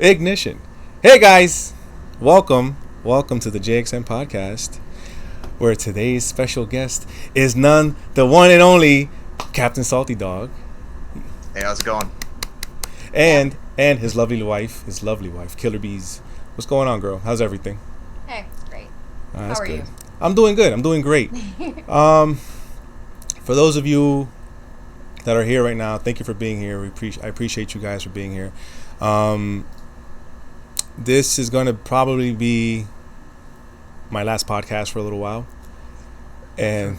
Ignition. Hey guys, welcome to the JxN podcast, where today's special guest is the one and only Captain SaltyDog, Hey, how's it going? and his lovely wife, Killer Bees. What's going on, girl? How's everything? Hey, great. That's How are good. you? I'm doing good. I'm doing great. For those of you that are here right now, thank you for being here. I appreciate you guys for being here. This is going to probably be my last podcast for a little while. And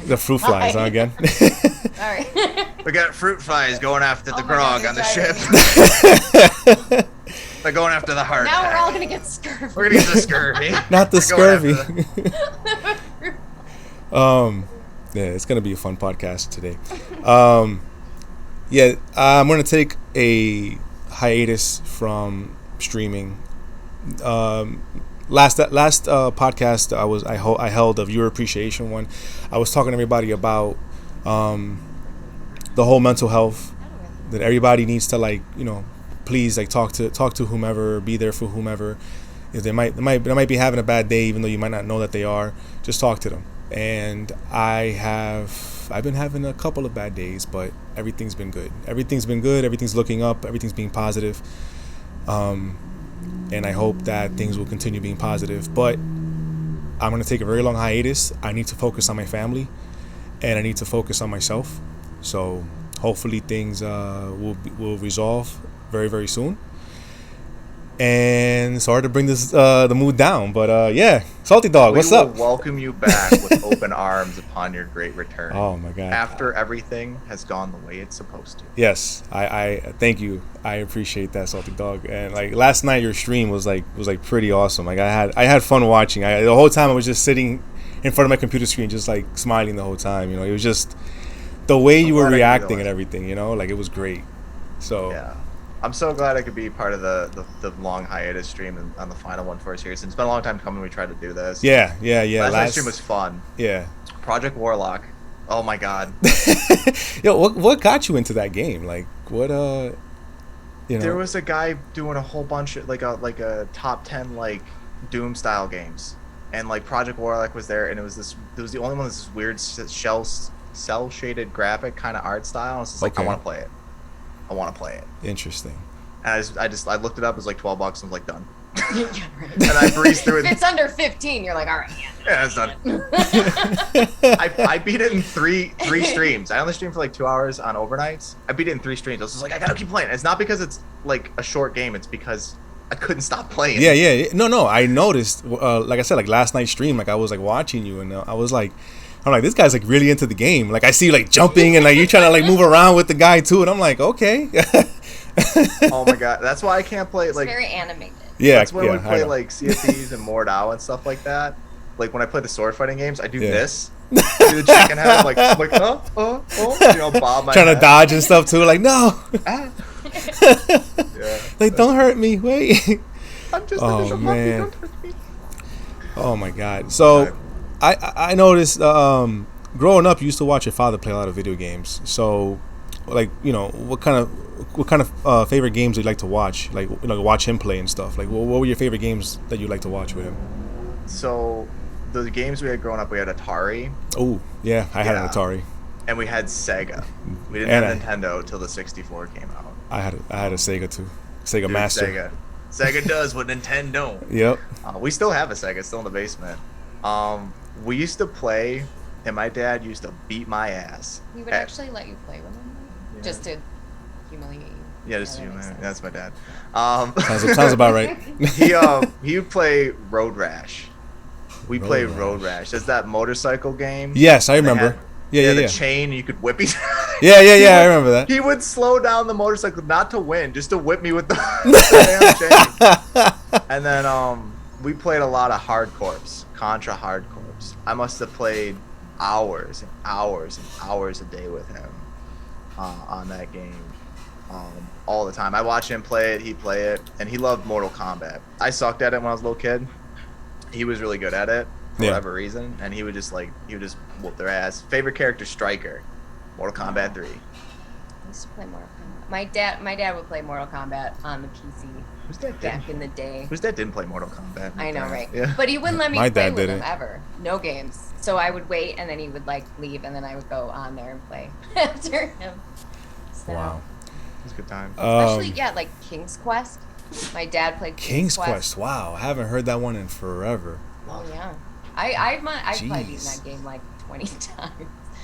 the fruit flies, huh, again? All right. We got fruit flies going after the grog on the ship. They're going after the heart. Now we're all gonna get scurvy. We're gonna get the scurvy. Not the scurvy. The... Yeah, it's gonna be a fun podcast today. Yeah, I'm gonna take a hiatus from streaming. Last podcast I held a viewer appreciation one. I was talking to everybody about the whole mental health, that everybody needs to please talk to whomever, be there for whomever. If they might be having a bad day, even though you might not know that they are, just talk to them. And I've been having a couple of bad days, but everything's been good. Everything's looking up. Everything's being positive. And I hope that things will continue being positive. But I'm going to take a very long hiatus. I need to focus on my family, and I need to focus on myself. So hopefully things will resolve very, very soon. And sorry to bring the mood down, but yeah, SaltyDog, what's up? We will welcome you back with open arms upon your great return. Oh my God! After everything has gone the way it's supposed to. Yes, I thank you. I appreciate that, SaltyDog. And last night, your stream was pretty awesome. I had fun watching. The whole time I was just sitting in front of my computer screen, just smiling the whole time. It was just the way you were reacting and everything. It was great. So yeah. I'm so glad I could be part of the long hiatus stream on the final one for us here. Since it's been a long time coming, we tried to do this. Yeah. Last night's stream was fun. Yeah. Project Warlock. Oh my God. Yo, what got you into that game? There was a guy doing a whole bunch of a top 10 Doom style games, and Project Warlock was there, and it was the only one that's this weird cell shaded graphic kind of art style. And it's just Okay. I want to play it. Interesting. And I looked it up. It was like $12. And I was done. Yeah, right. And I breezed through it. If it's under 15, you're like, all right, Yeah, it's done. I beat it in three streams. I only streamed for 2 hours on overnights. I beat it in 3 streams. I was just I gotta keep playing. It's not because it's a short game. It's because I couldn't stop playing. Yeah. No. I noticed. Like I said, last night's stream. I was watching you, and I was like. I'm like, this guy's really into the game. I see you jumping and you trying to move around with the guy too, and I'm like, okay. Oh my God, that's why I can't play it's very animated. Yeah, that's when we play Sea of Thieves and More Dow and stuff like that. When I play the sword fighting games, I do this. I do the chicken head. I'm like, bob my trying head. to dodge and stuff too. No. Ah. Yeah, don't hurt me. Wait. I'm just Oh, a little man. puppy. Don't hurt me. Oh my God. So. I noticed growing up, you used to watch your father play a lot of video games. So, what kind of favorite games do you like to watch? Watch him play and stuff. What were your favorite games that you like to watch with him? So, the games we had growing up, we had Atari. Oh, yeah, I had an Atari. And we had Sega. We didn't have Nintendo till the 64 came out. I had a Sega too. Sega Master. Sega does what Nintendo don't. Yep. We still have a Sega. It's still in the basement. We used to play, and my dad used to beat my ass. He would actually let you play with him, just to humiliate you. Yeah, just to humiliate. That's my dad. Sounds about right. He would play Road Rash. We play Road Rash. There's that motorcycle game. Yes, I remember. Yeah. The chain, you could whip each. Yeah. I remember that. He would slow down the motorcycle, not to win, just to whip me with the damn chain. And then we played a lot of hardcores. Contra Hardcores. I must have played hours and hours and hours a day with him on that game all the time. I watched him play it, he'd play it, and he loved Mortal Kombat. I sucked at it when I was a little kid. He was really good at it for whatever reason, and he would just whoop their ass. Favorite character, Striker, Mortal Kombat 3. used to play Mortal Kombat. My dad would play Mortal Kombat on the PC Who's that? back in the day. Who's that didn't play Mortal Kombat? I know, right? Yeah. But he wouldn't let me My play dad with him didn't. ever. No games. So I would wait, and then he would like leave, and then I would go on there and play after him. So, Wow. It's a good time. Especially like King's Quest. My dad played King's Quest. Wow, I haven't heard that one in forever. Oh yeah. I've probably beaten Jeez. that game like 20 times.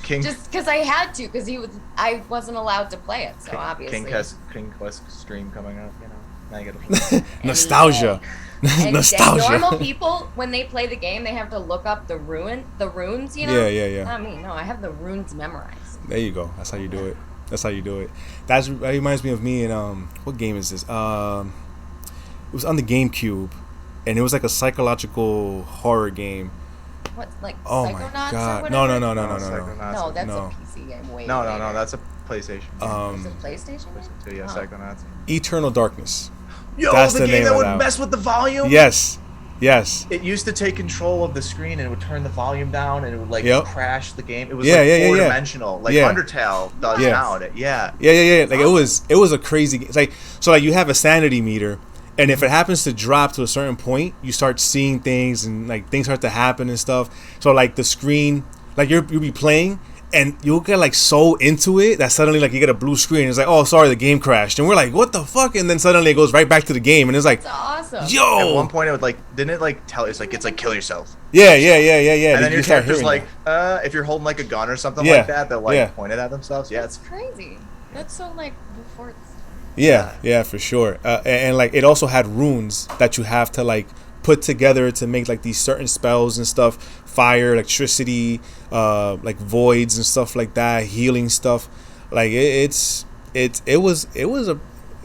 King, Just because I had to, because I wasn't allowed to play it, so obviously. King Quest stream coming up, you know. Now you gotta Nostalgia. And Nostalgia. normal people, when they play the game, they have to look up the runes, you know? Yeah. Not me, no, I have the runes memorized. There you go. That's how you do it. That reminds me of me and what game is this? It was on the GameCube, and it was like a psychological horror game. What, like Oh Psychonauts my or god! whatever? No. No, that's No. a PC game. Way No, later. that's a PlayStation. Is it PlayStation game? So yeah, Oh. Psychonauts. Eternal Darkness. Yo, That's the the game name that of would that mess with the volume. Yes. It used to take control of the screen and it would turn the volume down and it would like Yep. crash the game. It was Yeah, like yeah, yeah, four yeah. dimensional, like Yeah. Undertale does Yeah. now. Yeah. Yeah. Like it was a crazy game. It's like so like you have a sanity meter, and if it happens to drop to a certain point, you start seeing things and like things start to happen and stuff. So like the screen, like you'll be playing. And you'll get like so into it that suddenly like you get a blue screen. It's like, oh, sorry, the game crashed, and we're like, what the fuck? And then suddenly it goes right back to the game, and it's like, It's awesome. yo. At one point, it would like didn't it like tell it's like kill yourself. Yeah. And then your You start character's hearing like, if you're holding like a gun or something Yeah. like that, they'll like Yeah. point it at themselves. Yeah, That's crazy. That's so like before it's that. Yeah, for sure. And like it also had runes that you have to like put together to make like these certain spells and stuff, fire, electricity, like voids and stuff like that, healing stuff. Like it was a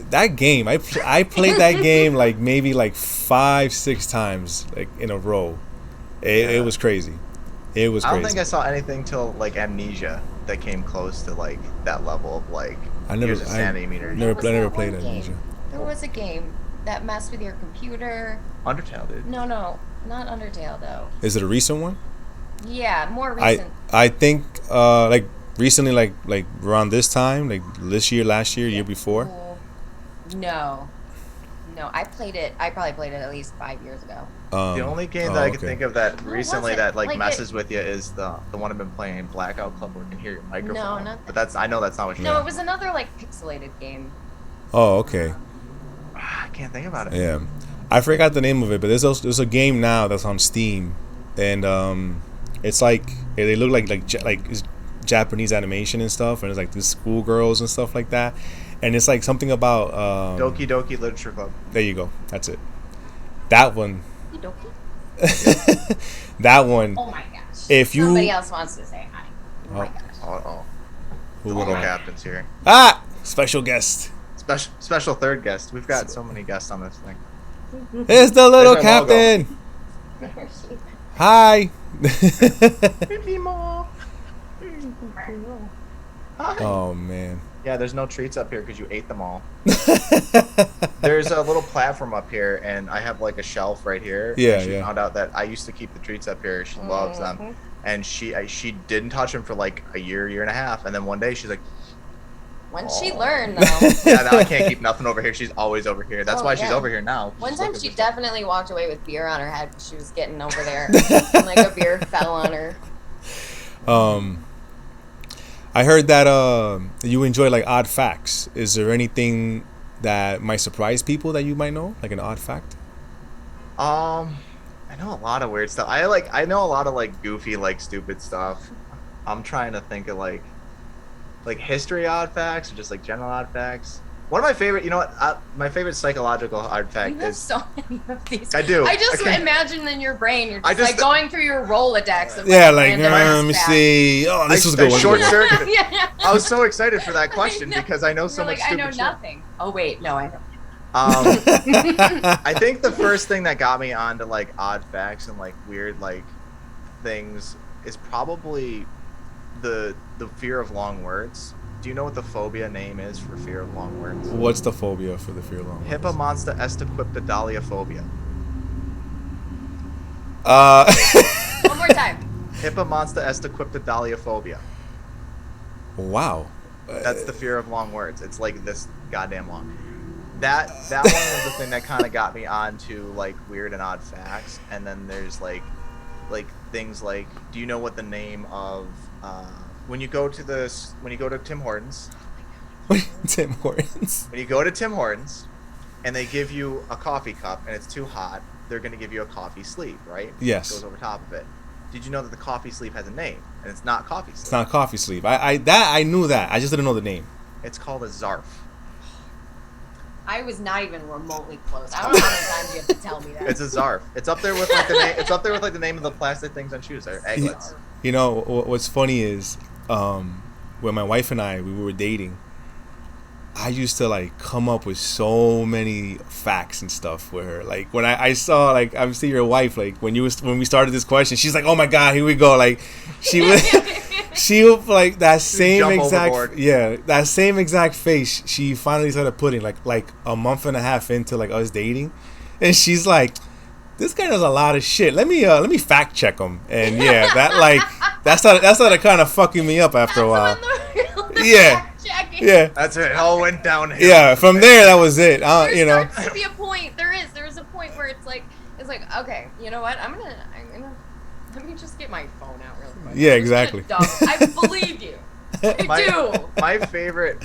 that game. I played that game like maybe like 5-6 times like in a row. It was crazy. It was I crazy. don't think I saw anything till like Amnesia that came close to like that level of like. I never- here's a sanity meter. never- Was I never that played one Amnesia. game? There was a game that messed with your computer. Undertale, dude. No, not Undertale though. Is it a recent one? Yeah, more recent. I think like recently like around this time, like this year, last year, year before. No, I played it. I probably played it at least 5 years ago. The only game that I could think of that What recently was it? that like Like messes with you is the one I've been playing, Blackout Club, where you can hear your microphone. not But that's I know that's not what you. No, it was another like pixelated game. Oh, okay. I can't think about it. Yeah, I forgot the name of it, but there's a game now that's on Steam, and it's like they look like it's Japanese animation and stuff, and it's like these schoolgirls and stuff like that, and it's like something about Doki Doki Literature Club. there you go, that's it. That one. Doki? That one. Oh my gosh. If you- Somebody else wants to say hi. Oh my Oh. gosh. Oh, Who the would little I- captain's here. Special guest. Special third guest. We've got so many guests on this thing. It's the little There's our logo. captain. There she is. Hi. Oh man. Yeah, there's no treats up here because you ate them all. There's a little platform up here, and I have like a shelf right here. Yeah, and she yeah. found out that I used to keep the treats up here. She loves them, and she didn't touch them for like a year and a half, and then one day she's like, Once she learned though. "Yeah, now I can't keep nothing over here. She's always over here. That's Oh, why she's yeah. over here now." One She's time looking she for definitely walked away with beer on her head because she was getting over there. And, like a beer fell on her. I heard that you enjoy like odd facts. Is there anything that might surprise people that you might know, like an odd fact? I know a lot of weird stuff. I know a lot of like goofy, like stupid stuff. I'm trying to think of like history odd facts or just like general odd facts. One of my favorite, you know what? My favorite psychological odd You fact have is so many of these. I do. I just I can't- imagine in your brain, you're I just, just- like going through your Rolodex of Yeah, like random let me facts. see. Oh, this was a good one. short This was a good one. circuit. Yeah. I was so excited for that question I know. because I know so You're much like, I stupid know shit. nothing. Oh wait, no, I know. I think the first thing that got me onto like odd facts and like weird like things is probably the fear of long words. Do you know what the phobia name is for fear of long words? What's the phobia for the fear of long words? Hippomonsta estaquipedaliophobia. One more time. Hippomonsta estaquipedaliophobia. Wow. That's the fear of long words. It's like this goddamn long. That one was the thing that kind of got me onto like weird and odd facts. And then there's like things like, do you know what the name of when you go to Tim Hortons? Tim Hortons. When you go to Tim Hortons, and they give you a coffee cup and it's too hot, they're gonna give you a coffee sleeve, right? Yes. It goes over top of it. Did you know that the coffee sleeve has a name, and it's not coffee sleeve? It's not a coffee sleeve. I knew that. I just didn't know the name. It's called a zarf. I was not even remotely close. I don't know how many times you have to tell me that. It's a zarf. It's up there with like the name. It's up there with like the name of the plastic things on shoes. They're egglets. You know what's funny is when my wife and we were dating, I used to like come up with so many facts and stuff with her. Like when I saw like I see your wife like when we started this question, she's like, oh my god, here we go. Like she would like that same exact face she finally started putting like a month and a half into like us dating, and she's like, this guy knows a lot of shit. Let me fact check him. And yeah, that started kind of fucking me up after a while. Yeah. Yeah. That's it. It all went downhill. Yeah, from there that was it. You know. There starts to be a point. There is a point where it's like okay, you know what? I'm gonna let me just get my phone out real quick. Yeah, exactly. I believe you. I do. My favorite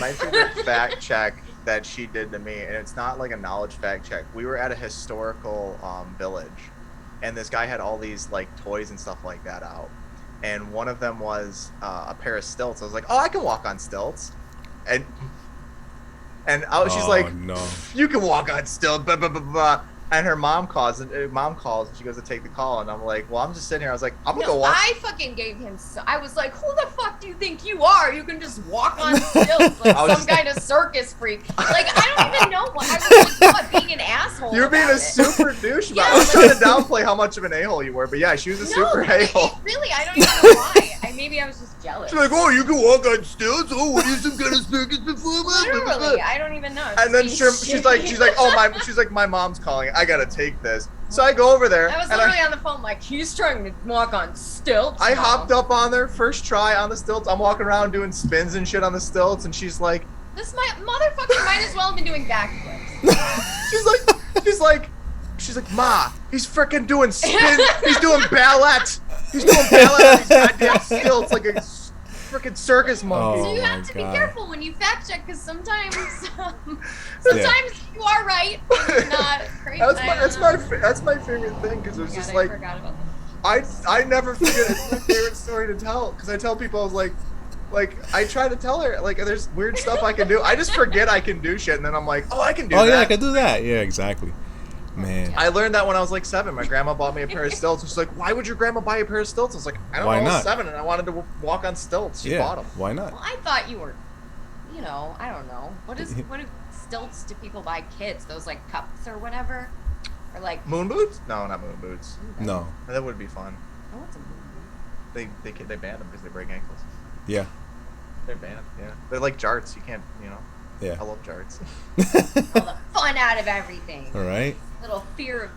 fact check that she did to me, and it's not like a knowledge fact check. We were at a historical village, and this guy had all these like toys and stuff like that out, and one of them was a pair of stilts. I was like, oh, I can walk on stilts, and she's like, no, you can walk on stilts, blah, blah, blah, blah. And her mom calls, and she goes to take the call, and I'm like, well, I'm just sitting here. I was like, I'm gonna go walk. I fucking gave him. I was like, who the fuck do you think you are? You can just walk on stilts like some kind of circus freak. Like I don't even know what I was just being an asshole. You're being a super douche. Yeah, I was trying to downplay how much of an a-hole you were, but yeah, she was a super a-hole. Really, I don't even know why. Maybe I was just jealous. She's like, oh, you can walk on stilts. Oh, what is some kind of circus performer? Literally, I don't even know. And then she's like, oh my mom's calling. I gotta take this. So I go over there. I was literally on the phone like, he's trying to walk on stilts. I hopped up on there, first try on the stilts. I'm walking around doing spins and shit on the stilts, and she's like, this motherfucker might as well have been doing backflips. she's like, Ma, he's freaking doing spins. He's doing ballet. He's doing ballet on these goddamn stilts like a freaking circus monkey. So you have to be careful when you fact check, because sometimes you are right. You're not crazy. That's my favorite thing, because it was just like, I never forget. It's my favorite story to tell, because I tell people, I was like I try to tell her like there's weird stuff I can do. I just forget I can do shit, and then I'm like, oh, I can do that. Oh yeah, I can do that. Yeah, exactly. Man, I learned that when I was like 7. My grandma bought me a pair of stilts. She's like, why would your grandma buy you a pair of stilts? I was like, I don't know. I was 7 and I wanted to walk on stilts. She bought them. Why not? Well, I thought you were, I don't know. What do stilts do people buy kids? Those like cups or whatever? Or like moon boots? No, not moon boots. No. That would be fun. Oh, what's a moon boot? They ban them because they break ankles. Yeah. They're banned. Yeah. They're like jarts. You can't. Yeah. I love jarts. All the fun out of everything. All right. Little fear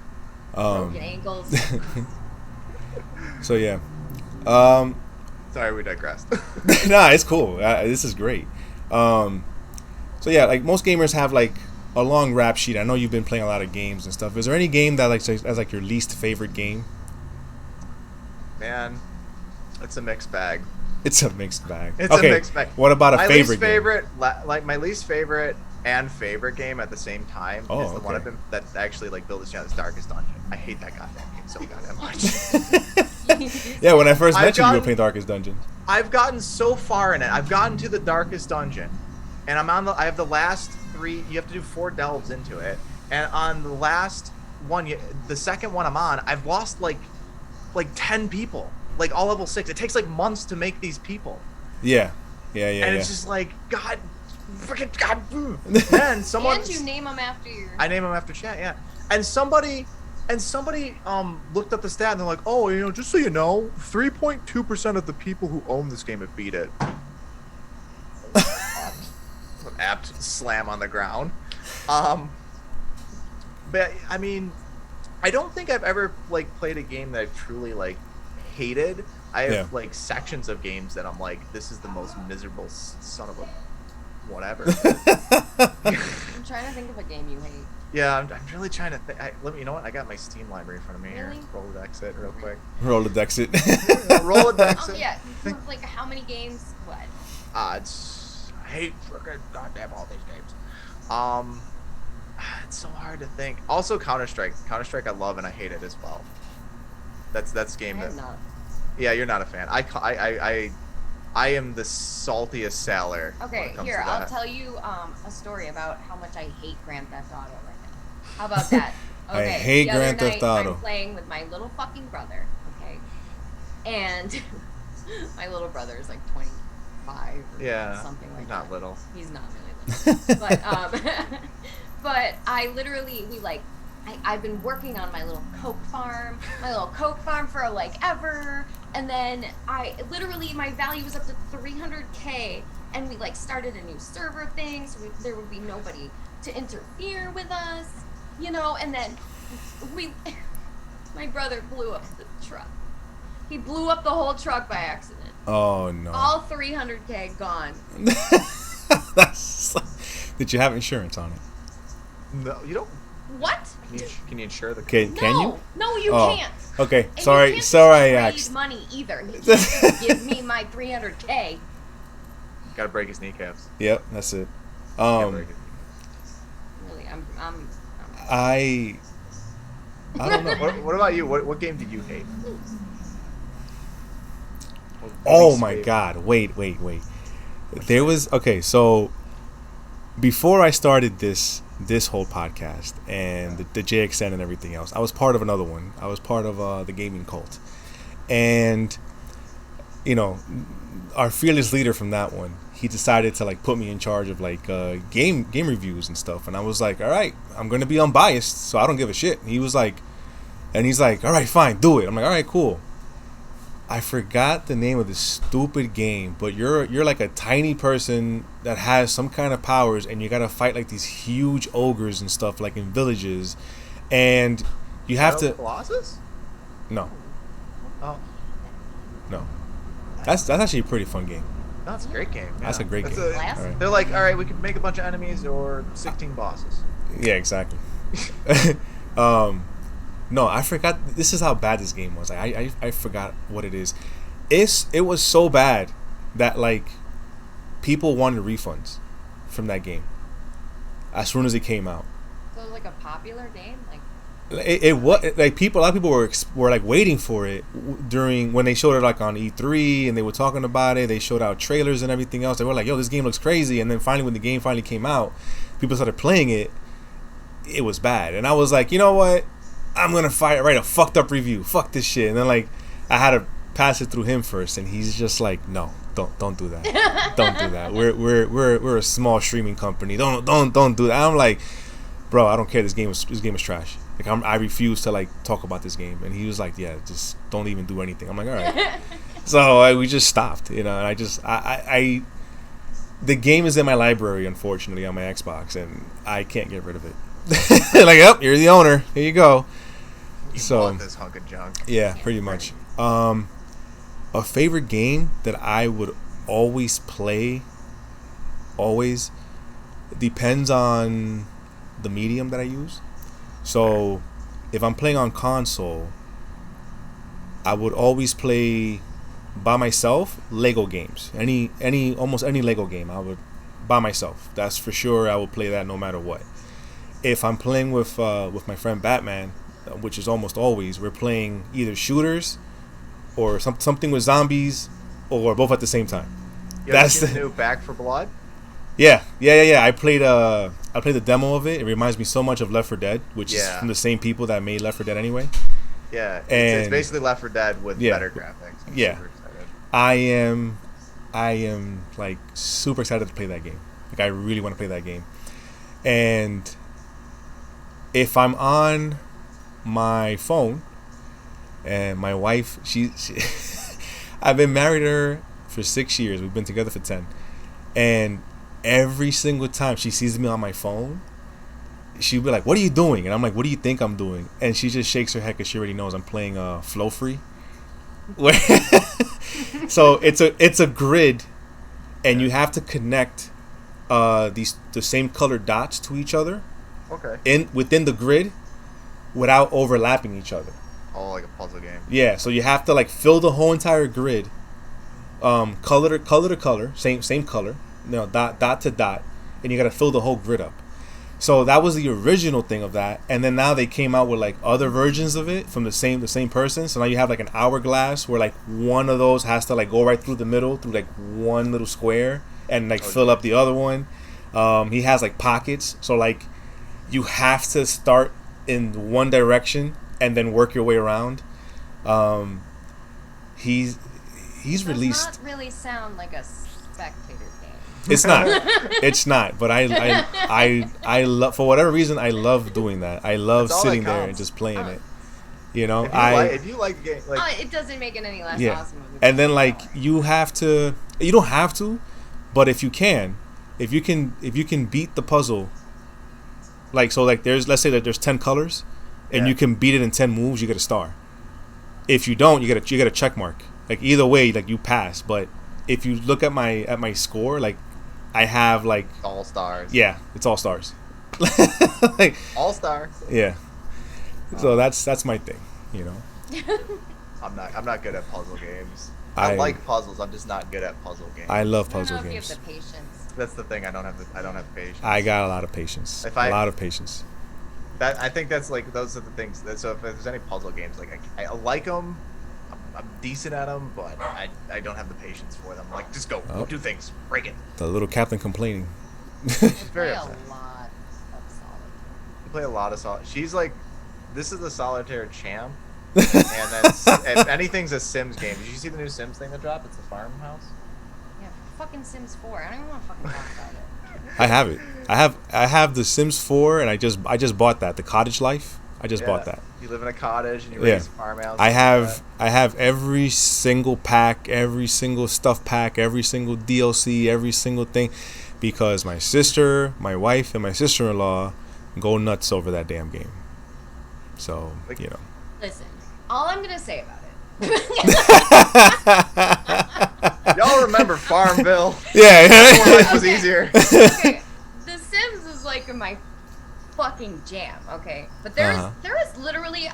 of broken ankles. So yeah. Sorry, we digressed. Nah, it's cool. This is great. So yeah, like most gamers have like a long rap sheet. I know you've been playing a lot of games and stuff. Is there any game that like as like your least favorite game? Man, it's a mixed bag. It's a mixed bag. It's a mixed bag. What about a favorite game? My least favorite and favorite game at the same time is the one that's actually like built this Darkest Dungeon. I hate that goddamn game so goddamn much. Yeah, when I first met you were playing Darkest Dungeon. I've gotten so far in it. I've gotten to the Darkest Dungeon, and I have the last 3. You have to do 4 delves into it, and on the last one, the second one I'm on, I've lost like 10 people. Like all level 6. It takes like months to make these people. Yeah. And it's just like, God, freaking God. Then someone. And you name them after your. I name them after chat. Yeah. And somebody looked up the stat and they're like, oh, just so you know, 3.2% of the people who own this game have beat it. Apt slam on the ground. But I mean, I don't think I've ever like played a game that I've truly like hated. I have like sections of games that I'm like, this is the most miserable son of a whatever. I'm trying to think of a game you hate. Yeah, I'm really trying to think. You know what? I got my Steam library in front of me Really? here. Rolodex it real quick. Rolodex it. Rolodex Oh it. yeah, like how many games? What? I hate freaking goddamn all these games. It's so hard to think. Also, Counter-Strike. Counter-Strike I love and I hate it as well. That's a game that. Not. Yeah, you're not a fan. I am the saltiest sailor. Okay, here I'll tell you a story about how much I hate Grand Theft Auto right now. How about that? Okay, I hate the other Grand Theft night, Auto. I'm playing with my little fucking brother. Okay, and my little brother is like 25 or something like that. Not little. He's not really little, but but I literally I've been working on my little coke farm for like ever, and then my value was up to 300K, and we like started a new server thing, so there would be nobody to interfere with us, you know, and then my brother blew up the truck. He blew up the whole truck by accident. Oh no. All 300K gone. Did you have insurance on it? No, you don't. What? Can you insure the? Can you? No, you can't. Okay, And sorry, you can't I trade asked. money either. He can't give me my 300K. Gotta break his kneecaps. Yep, that's it. Really, I'm I don't know. What about you? What game did you hate? Oh my God! Wait. There was so before I started this whole podcast and the JxN and everything else, I was part of another one. I was part of the gaming cult, and you know, our fearless leader from that one, he decided to like put me in charge of like game reviews and stuff, and I was like, all right, I'm gonna be unbiased, so I don't give a shit. And he's like, all right, fine, do it. I'm like, all right, cool. I forgot the name of this stupid game, but you're like a tiny person that has some kind of powers, and you gotta fight like these huge ogres and stuff, like in villages, and you have to. Colossus? No. Oh. No. That's actually a pretty fun game. That's a great game. Yeah. That's a great game. All right. They're like, all right, we can make a bunch of enemies or 16 bosses. Yeah, exactly. No, I forgot. This is how bad this game was. I forgot what it is. It was so bad that like people wanted refunds from that game as soon as it came out. So it was like a popular game, like. It was like a lot of people were like waiting for it during when they showed it like on E3 and they were talking about it. They showed out trailers and everything else. They were like, "Yo, this game looks crazy!" And then finally, when the game finally came out, people started playing it. It was bad, and I was like, you know what? I'm gonna write a fucked up review. Fuck this shit. And then like I had to pass it through him first, and he's just like, no, don't do that. Don't do that. We're a small streaming company. Don't do that. I'm like, bro, I don't care. This game is trash. Like I refuse to like talk about this game. And he was like, yeah, just don't even do anything. I'm like, all right. So we just stopped, you know. And I the game is in my library, unfortunately, on my Xbox, and I can't get rid of it. Like, yep, you're the owner. Here you go. You bought this hunk of junk. Yeah, pretty much. A favorite game that I would always play, depends on the medium that I use. So, if I'm playing on console, I would always play by myself Lego games. Almost any Lego game, I would by myself. That's for sure. I will play that no matter what. If I'm playing with my friend Batman, which is almost always, we're playing either shooters or something with zombies, or both at the same time. That's the new Back 4 Blood. Yeah. I played the demo of it. It reminds me so much of Left 4 Dead, which is from the same people that made Left 4 Dead anyway. Yeah, it's basically Left 4 Dead with better graphics. I'm super excited. I am like super excited to play that game. Like I really want to play that game. And if I'm on my phone and my wife, she I've been married to her for 6 years. We've been together for 10. And every single time she sees me on my phone, she'll be like, "What are you doing?" And I'm like, "What do you think I'm doing?" And she just shakes her head because she already knows I'm playing Flow Free. So it's a grid, and you have to connect the same colored dots to each other Okay. within the grid without overlapping each other. Oh, like a puzzle game. Yeah, so you have to like fill the whole entire grid, color to color, same color, dot to dot, and you gotta fill the whole grid up. So that was the original thing of that, and then now they came out with like other versions of it from the same person. So now you have like an hourglass where like one of those has to like go right through the middle through like one little square and like fill up the other one. He has like pockets, so like you have to start in one direction and then work your way around. He's released. Does not really sound like a spectator game. It's not. But I love, for whatever reason, I love doing that. I love sitting there and just playing it. You know, if you like the game, like it doesn't make it any less awesome. And then like you don't have to, but if you can beat the puzzle, like so like let's say that there's 10 colors, and you can beat it in 10 moves, you get a star. If you don't, you get a check mark. Like either way, like you pass. But if you look at my score, like I have like all stars. Yeah, it's all stars. Like all stars. Yeah. So that's my thing, you know. I'm not good at puzzle games. I like puzzles. I'm just not good at puzzle games. I love puzzle I don't know games. If you have the patience. That's the thing. I don't have patience. I got a lot of patience. A lot of patience. I think that's like those are the things. So if there's any puzzle games, like I like them, I'm decent at them, but I don't have the patience for them. Like just go do things, break it. The little captain complaining. It's very upset. A lot of solitaire. You play a lot of solitaire. She's like, this is the solitaire champ. And then if anything's a Sims game. Did you see the new Sims thing that dropped? It's the farmhouse. Yeah, fucking Sims 4. I don't even want to fucking talk about it. I have it. I have the Sims 4, and I just bought that. The Cottage Life. I just bought that. You live in a cottage and you raise a farmhouse. I have every single pack, every single stuff pack, every single DLC, every single thing, because my sister, my wife, and my sister-in-law go nuts over that damn game. So you know. Listen, all I'm gonna say about it. Y'all remember Farmville? Yeah. Life was easier. Okay, The Sims is like my fucking jam. Okay, but there is literally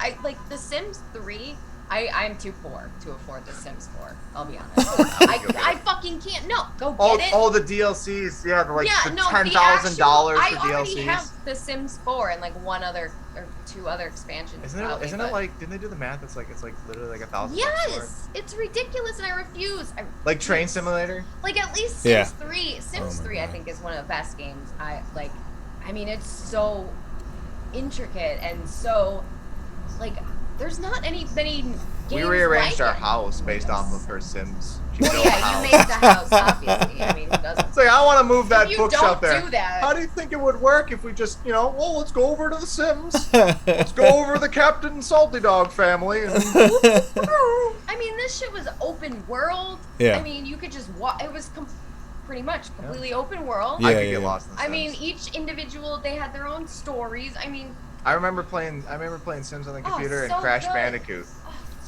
The Sims 3. I'm too poor to afford The Sims 4. I'll be honest. I fucking can't. No, go get it. Oh, the DLCs. the $10,000 for DLCs. I already have The Sims 4 and like one other or two other expansions. Isn't it like? Didn't they do the math? It's like literally like $1,000. Yes, it's ridiculous, and I refuse. Like Train Simulator. Like at least Sims 3. Sims 3, I think, is one of the best games. I mean, it's so intricate and so like. There's not many games. We rearranged our house based off of her Sims. You made the house, obviously. I mean, who doesn't? It's like, I want to move that bookshelf there. Do that. How do you think it would work if we just, let's go over to the Sims. Let's go over to the CPTSaltyDog family. I mean, this shit was open world. Yeah. I mean, you could just walk. It was pretty much completely open world. Yeah, I could get lost in the Sims. I mean, each individual, they had their own stories. I mean... I remember playing Sims on the computer and Crash Bandicoot.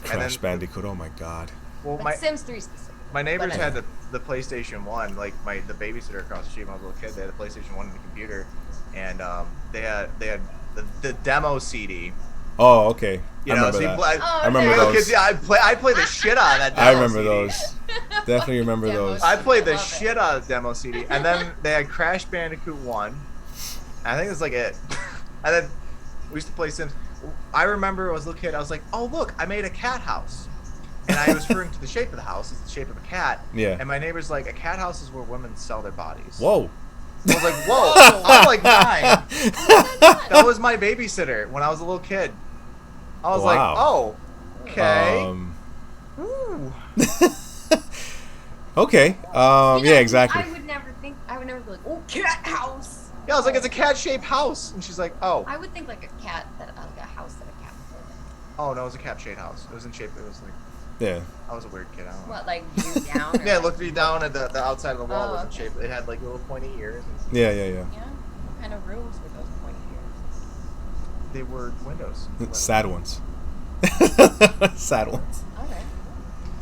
Crash Bandicoot, oh my god. Well, Sims 3 specifically. My neighbors had the PlayStation 1, like the babysitter across the street when I was a little kid, they had a PlayStation 1 on the computer, and they had the demo CD. Oh, okay. I remember those. Kids, I play the shit out of that demo I remember CD. those. Definitely remember those. I played the shit out of the demo CD, and then they had Crash Bandicoot 1. I think that's like it. And then we used to play Sims. I remember as a little kid, I was like, oh, look, I made a cat house. And I was referring to the shape of the house. It's the shape of a cat. Yeah. And my neighbor's like, a cat house is where women sell their bodies. Whoa. I was like, whoa. I'm like 9. That was my babysitter when I was a little kid. I was like, oh, okay. Ooh. Okay. Yeah, exactly. I would never be like, oh, cat house. Yeah, I was like, it's a cat-shaped house. And she's like, oh. I would think like a cat, like a house that a cat would live in. Oh, no, it was a cat-shaped house. It was in shape, it was like. Yeah. I was a weird kid, I don't know. What, like view down? Yeah, looked me down at the outside of the wall was in shape. It had like little pointy ears. Yeah. Yeah? What kind of rooms were those pointy ears? They were windows. Sad ones. Sad ones. Okay.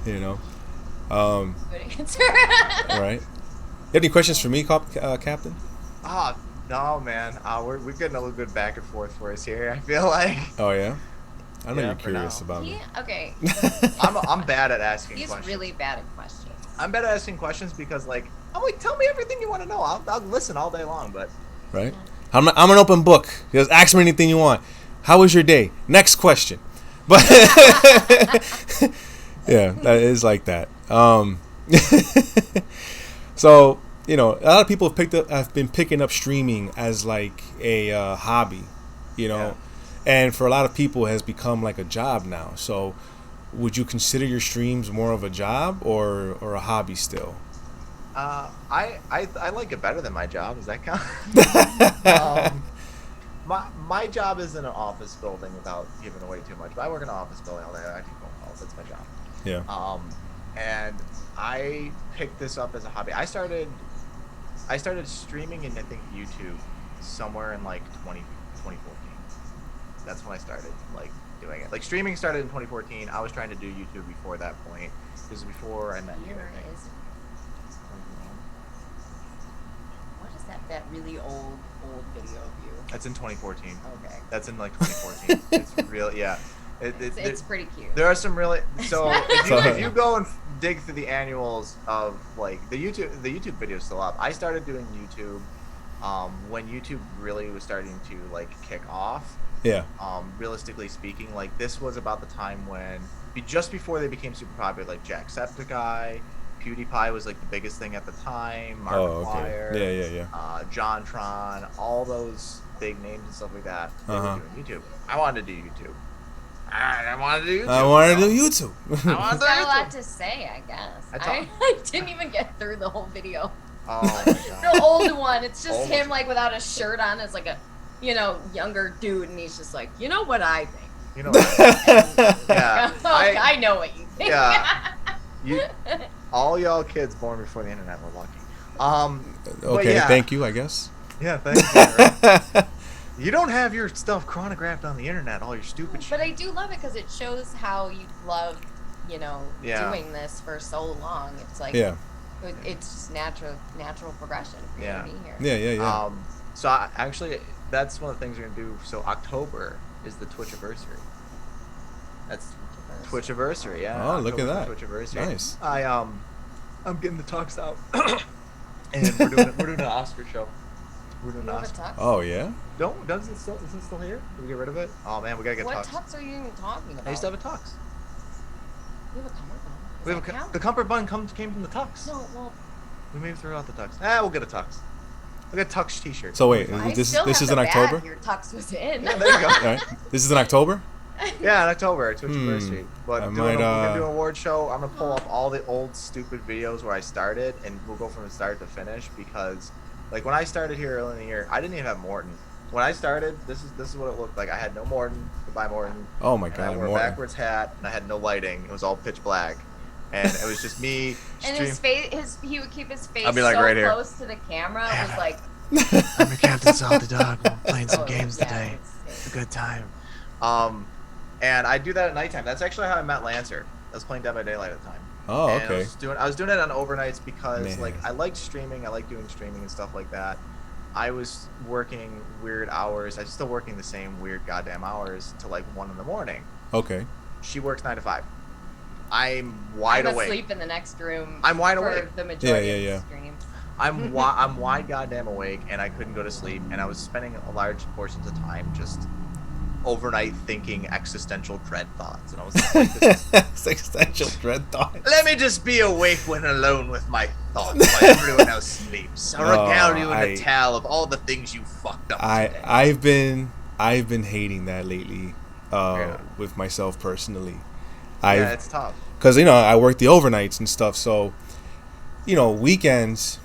You know? Good answer. Right? have any questions for me, Captain? Ah, no, man. We're getting a little good back and forth for us here. I feel like. Oh yeah. I know Yeah, you're for curious now. about me. Okay. I'm bad at asking He's questions. really bad at questions. I'm bad at asking questions because, like, I'm like, tell me everything you want to know. I'll listen all day long, but. Right? I'm an open book. Just ask me anything you want. How was your day? Next question. But yeah, that is like that. So a lot of people have been picking up streaming as like a hobby, Yeah. and for a lot of people it has become like a job now. So would you consider your streams more of a job or a hobby still? I like it better than my job. Does that count? um, my job is in an office building without giving away too much. But I work in an office building all day. I do phone calls. That's my job. Yeah. And I picked this up as a hobby. I started streaming in, I think, YouTube somewhere in like 2014. That's when I started like doing it. Like streaming started in 2014. I was trying to do YouTube before that point. This is before I met you, I think. What is that really old video of you? That's in 2014. Okay. That's in like 2014. It's real, yeah. It's pretty cute. There are some really if you go and dig through the annuals of like the YouTube video's still up. I started doing YouTube when YouTube really was starting to like kick off. Yeah. Realistically speaking, like this was about the time when just before they became super popular, like Jacksepticeye, PewDiePie was like the biggest thing at the time. Markiplier, Yeah. JonTron, all those big names and stuff like that. They were doing YouTube. I wanted to do YouTube. I wanted to do YouTube. I wanted to do YouTube. I wanted to do Got a YouTube. lot to say, I guess. I didn't even get through the whole video. Oh my God. The old one. It's just Old. him like without a shirt on as like a younger dude, and he's just like, you know what I think. You know what? Yeah. I know what you think. Yeah. All y'all kids born before the internet were lucky. Okay, yeah. thank you, I guess. Yeah, thank you. Right? You don't have your stuff chronographed on the internet, all your stupid shit. But I do love it because it shows how you love, doing this for so long. It's like, it's just natural progression for you to be here. Yeah. So actually, that's one of the things we're gonna do. So October is the Twitchiversary. That's Twitchiversary, yeah. Oh, look at that. Twitchiversary. Nice. I'm getting the tux out, and we're doing an Oscar show. We're doing an Oscar. Oh yeah. Is it still here? Did we get rid of it? Oh man, we gotta get What tux. tux are you even talking about? I used to have a tux. You have a cummerbund? We have the cummerbund came from the tux. No, well. We maybe threw out the tux. We'll get a tux. We'll get a tux t-shirt. So wait, I this still is have in the October? bag your tux was in. Yeah, there you go. All right. This is in October? Yeah, in October, Twitchiversary. But I we're might, gonna do an award show. I'm gonna pull up all the old stupid videos where I started, and we'll go from the start to finish. Because, like, when I started here early in the year, I didn't even have Morton. When I started, this is what it looked like. I had no Morton. Goodbye, Morton. Oh my And God, I wore a Morton. backwards hat, and I had no lighting. It was all pitch black, and it was just me. And his face, he would keep his face I'd be like so right here. close to the camera. It was like. I'm a CPTSaltyDog. We're playing some games yeah, today. It's a good time. And I do that at nighttime. That's actually how I met Lancer. I was playing Dead by Daylight at the time. Oh, And okay. I was doing it on overnights because Man. like I liked streaming. I like doing streaming and stuff like that. I was working weird hours. I'm still working the same weird goddamn hours till like 1 a.m. Okay. She works 9 to 5. I'm wide I'm awake. asleep in the next room. I'm wide for awake. the majority Yeah. of the streams. I'm wide goddamn awake, and I couldn't go to sleep, and I was spending a large portions of time just overnight thinking existential dread thoughts, and I was like, Existential dread thought. let me just be awake when alone with my thoughts while everyone else sleeps. I'll regale you in a tale of all the things you fucked up today. I've been hating that lately, with myself personally. Yeah, it's tough. Because I work the overnights and stuff, so weekends.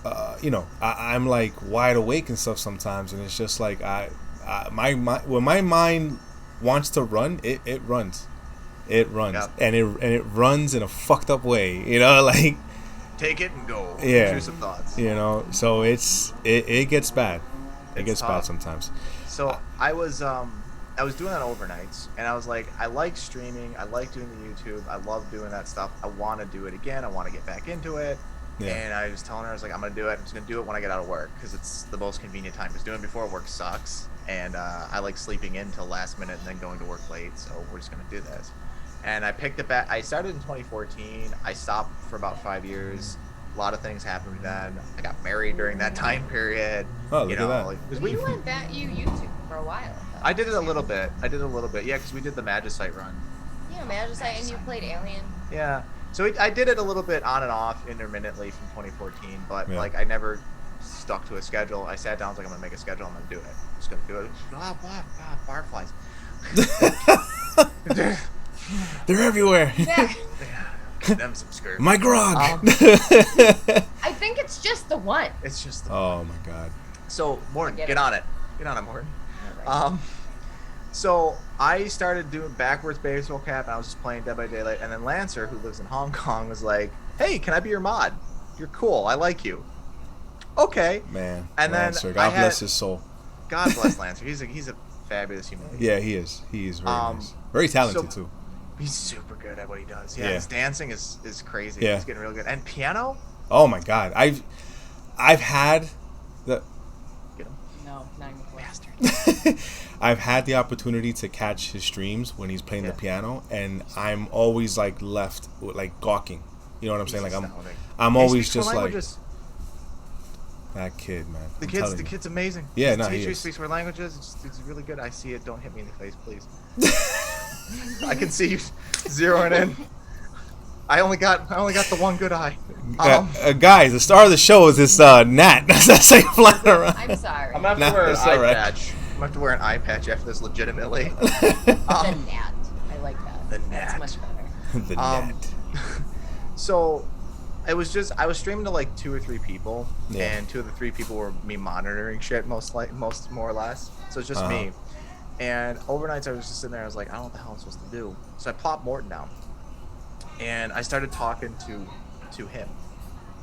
I'm like wide awake and stuff sometimes, and it's just like when my mind wants to run, it runs, Yeah. and it runs in a fucked up way, like Take it and go. Yeah. Intrusive thoughts. So it gets bad. It gets bad tough. sometimes. So I was doing that overnights, and I was like, I like streaming, I like doing the YouTube, I love doing that stuff. I want to do it again. I want to get back into it. Yeah. And I was telling her, I was like, I'm going to do it. I'm just going to do it when I get out of work because it's the most convenient time. Because doing it before work sucks. And I like sleeping in till last minute and then going to work late. So we're just going to do this. And I picked it back. I started in 2014. I stopped for about 5 years. A lot of things happened then. I got married during that time period. Oh, look at that. Like, You went back, you YouTube for a while. Though. I did it a little bit. Yeah, because we did the Magicite run. Yeah, Magicite, and you played Alien. Yeah. So I did it a little bit on and off intermittently from 2014, but Yeah. like I never stuck to a schedule. I sat down, I was like, I'm gonna make a schedule. I'm gonna do it. I'm just gonna do it. Fireflies. They're everywhere. Yeah. Give them some skirt. My grog. I think it's just the one. It's just. Oh my god. So Morton, Forget get it. on it. Get on it, Morton. Right. So I started doing backwards baseball cap, and I was just playing Dead by Daylight. And then Lancer, who lives in Hong Kong, was like, "Hey, can I be your mod? You're cool. I like you." Okay. Man. And then Lancer, I God had- bless his soul. God bless Lancer. He's a fabulous human being. Yeah, he is. He is very Um, nice. Very talented so- too. He's super good at what he does. Yeah, Yeah. his dancing is crazy. Yeah. He's getting real good. And piano? Oh my god. I've had the Get him. No, not even close. Bastard. I've had the opportunity to catch his streams when he's playing the piano, and I'm always like left with, like gawking. You know what I'm saying? Like astounding. I'm He always speaks more just like languages. that kid, man. The I'm kid's telling the you. kid's amazing. Yeah, His no, he teacher is. speaks more languages. It's really good. I see it. Don't hit me in the face, please. I can see you zeroing in. I only got the one good eye. Guys, the star of the show is this Nat. That's like flying around. I'm sorry. I'm gonna have to No, wear an it's eye all right. patch. I'm gonna have to wear an eye patch after this, legitimately. The Nat. I like that. The That's Nat. much better. The Nat. So it was just I was streaming to like 2 or 3 people, Yeah. and 2 of the 3 people were me monitoring shit most more or less. So it's just Uh-huh. me. And overnights I was just sitting there. I was like, I don't know what the hell I'm supposed to do. So I plopped Morton down, and I started talking to him,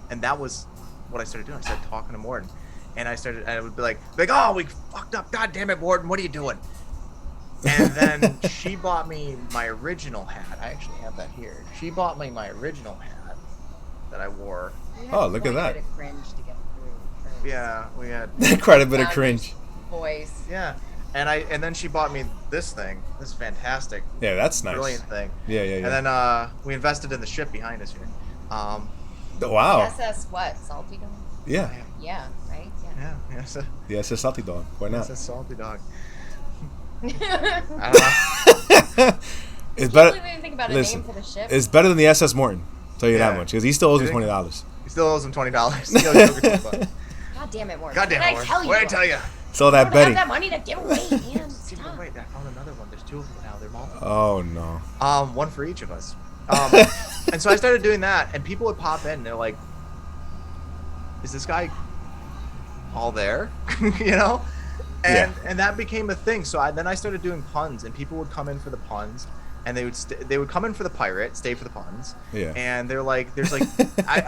and that was what I started doing. I started talking to Morton, and I would be like, oh, we fucked up. God damn it, Morton, what are you doing? And then she bought me my original hat. I actually have that here. She bought me my original hat that I wore. You Oh, have look quite at a that. bit of cringe to get through first. Yeah, we had. Quite a bit of Sound cringe. Voice. Yeah, and then she bought me this thing. This fantastic, Yeah, that's nice. brilliant thing. Yeah, yeah, yeah. And then we invested in the ship behind us here. Wow. SS what? Salty dog? Yeah. Yeah, right? Yeah. Yeah, yes, Yeah, it's a salty dog. Why not? it's a salty dog. I I don't know. It's can't better. believe I didn't think about a Listen, name for the ship. it's better than the SS Morton. Tell you that Yeah. much, because he still owes me You think? $20. He still owes him $20. He owes Joker $20. God damn it, Morgan. God damn What it, did I tell you? what did I tell you? So I that don't Betty. have that money to give away, man. Give Stop. it away. I found another one. There's 2 of them now. They're multiple. Oh no. One for each of us. And so I started doing that, and people would pop in, and they're like, "Is this guy all there?" You know? And that became a thing. So then I started doing puns, and people would come in for the puns, and they would come in for the pirate, stay for the puns. Yeah. And they're like, there's like,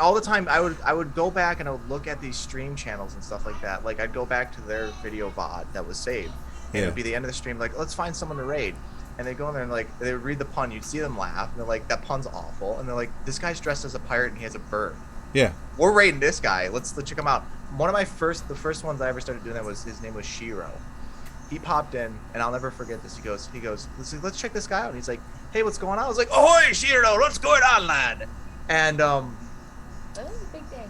all the time I would go back and I would look at these stream channels and stuff like that. Like I'd go back to their video VOD that was saved, and it would be the end of the stream. Like, let's find someone to raid. And they go in there and like they would read the pun. You'd see them laugh, and they're like, "That pun's awful." And they're like, "This guy's dressed as a pirate and he has a bird. Yeah. We're raiding this guy. Let's check him out." One of the first ones I ever started doing that was his name was Shiro. He popped in, and I'll never forget this. He goes, let's check this guy out. And he's like, "Hey, what's going on?" I was like, "Ahoy, Shiro! What's going on, lad?" And That was a big day.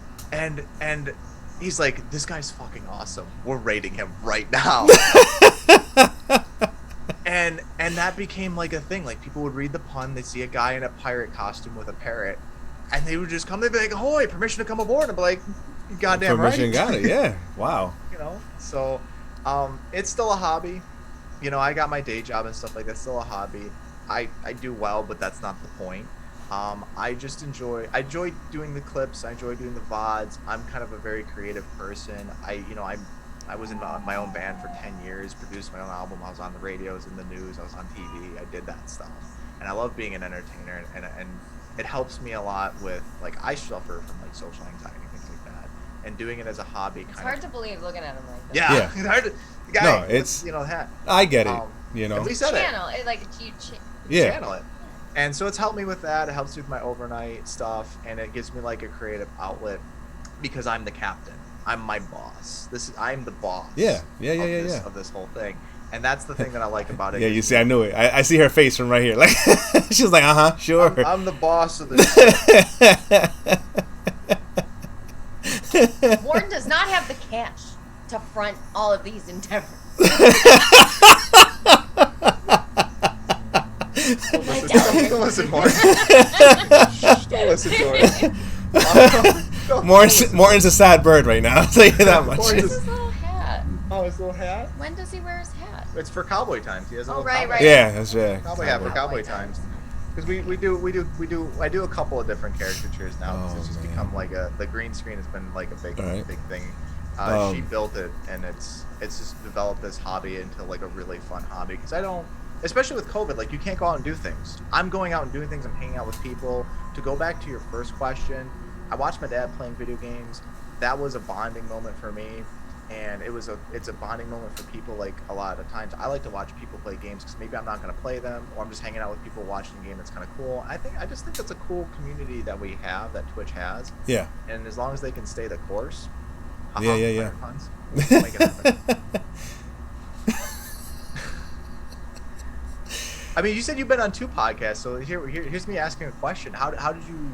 and he's like, "This guy's fucking awesome. We're raiding him right now." And that became like a thing. Like people would read the pun, they'd see a guy in a pirate costume with a parrot, and they would just come. They'd be like, "Ahoy, permission to come aboard!" And I'd be like, "You goddamn Permission right." got it. Yeah. Wow. You know. So, it's still a hobby. You know, I got my day job and stuff like that. It's still a hobby. I do well, but that's not the point. I just enjoy doing the clips. I enjoy doing the VODs. I'm kind of a very creative person. I was in my own band for 10 years, produced my own album. I was on the radios, in the news. I was on TV. I did that stuff, and I love being an entertainer. And it helps me a lot with like I suffer from like social anxiety and things like that, and doing it as a hobby. It's hard to believe looking at him like that. Yeah, Yeah. it's hard to. The guy, No, it's- you know that. I get it. You know. It's we said it. channel. It like you Yeah. Channel it. And so it's helped me with that. It helps me with my overnight stuff, and it gives me like a creative outlet because I'm the captain. I'm my boss. I'm the boss. Yeah. Of this whole thing. And that's the thing that I like about it. Yeah, you see, I knew it. I see her face from right here. Like she was like, sure. I'm the boss of this. Warren does not have the cash to front all of these endeavors. Don't listen, Martin. Don't listen to her. Morton's a sad bird right now. I'll tell you that much. Where's his little hat? Oh, his little hat? When does he wear his hat? It's for cowboy times. He has a little right, cowboy right. Yeah, that's right. Cowboy hat for cowboy times. Because I do a couple of different caricatures now. Oh, It's just man. become like the green screen has been like a big thing. She built it, and it's just developed this hobby into like a really fun hobby. Because I don't, especially with COVID, like you can't go out and do things. I'm going out and doing things. I'm hanging out with people. To go back to your first question, I watched my dad playing video games. That was a bonding moment for me. And it's a bonding moment for people. Like a lot of times I like to watch people play games because maybe I'm not going to play them, or I'm just hanging out with people watching a game that's kind of cool. I just think that's a cool community that we have, that Twitch has. Yeah. And as long as they can stay the course. Yeah. Puns, we'll make it happen. I mean, you said you've been on 2 podcasts, so here's me asking a question. How did you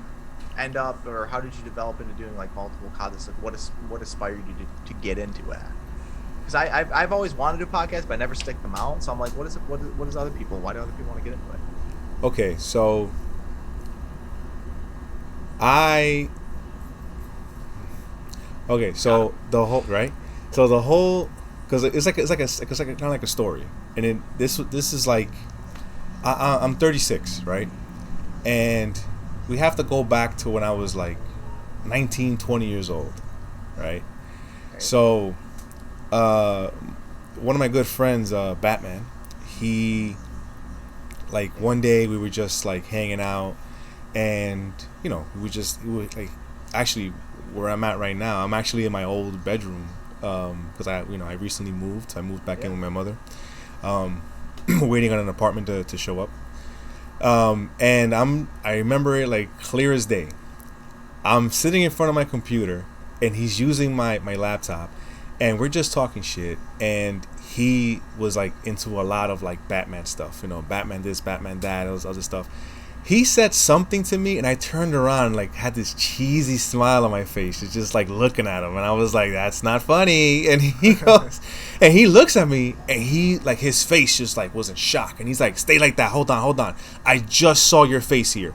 end up, or how did you develop into doing like multiple podcasts? Like what inspired you to get into that? Because I've always wanted to do podcasts, but I never stick them out. So I'm like, what is other people? Why do other people want to get into it? Okay, so the whole right. So the whole, because it's like kind of like a story, and then this is like I'm 36, right, and we have to go back to when I was like 19, 20 years old, right? Okay. So, one of my good friends, Batman, he, like, one day we were just like hanging out, and we were like, actually where I'm at right now, I'm actually in my old bedroom, because I recently moved. I moved back in with my mother, waiting on an apartment to show up. And I remember it like clear as day. I'm sitting in front of my computer, and he's using my laptop, and we're just talking shit, and he was like into a lot of like Batman stuff, Batman this, Batman that, all this other stuff. He said something to me, and I turned around and like had this cheesy smile on my face. It's just like looking at him, and I was like, "That's not funny." And he goes, and he looks at me, and he like his face just like was in shock, and he's like, "Stay like that. Hold on. I just saw your face here."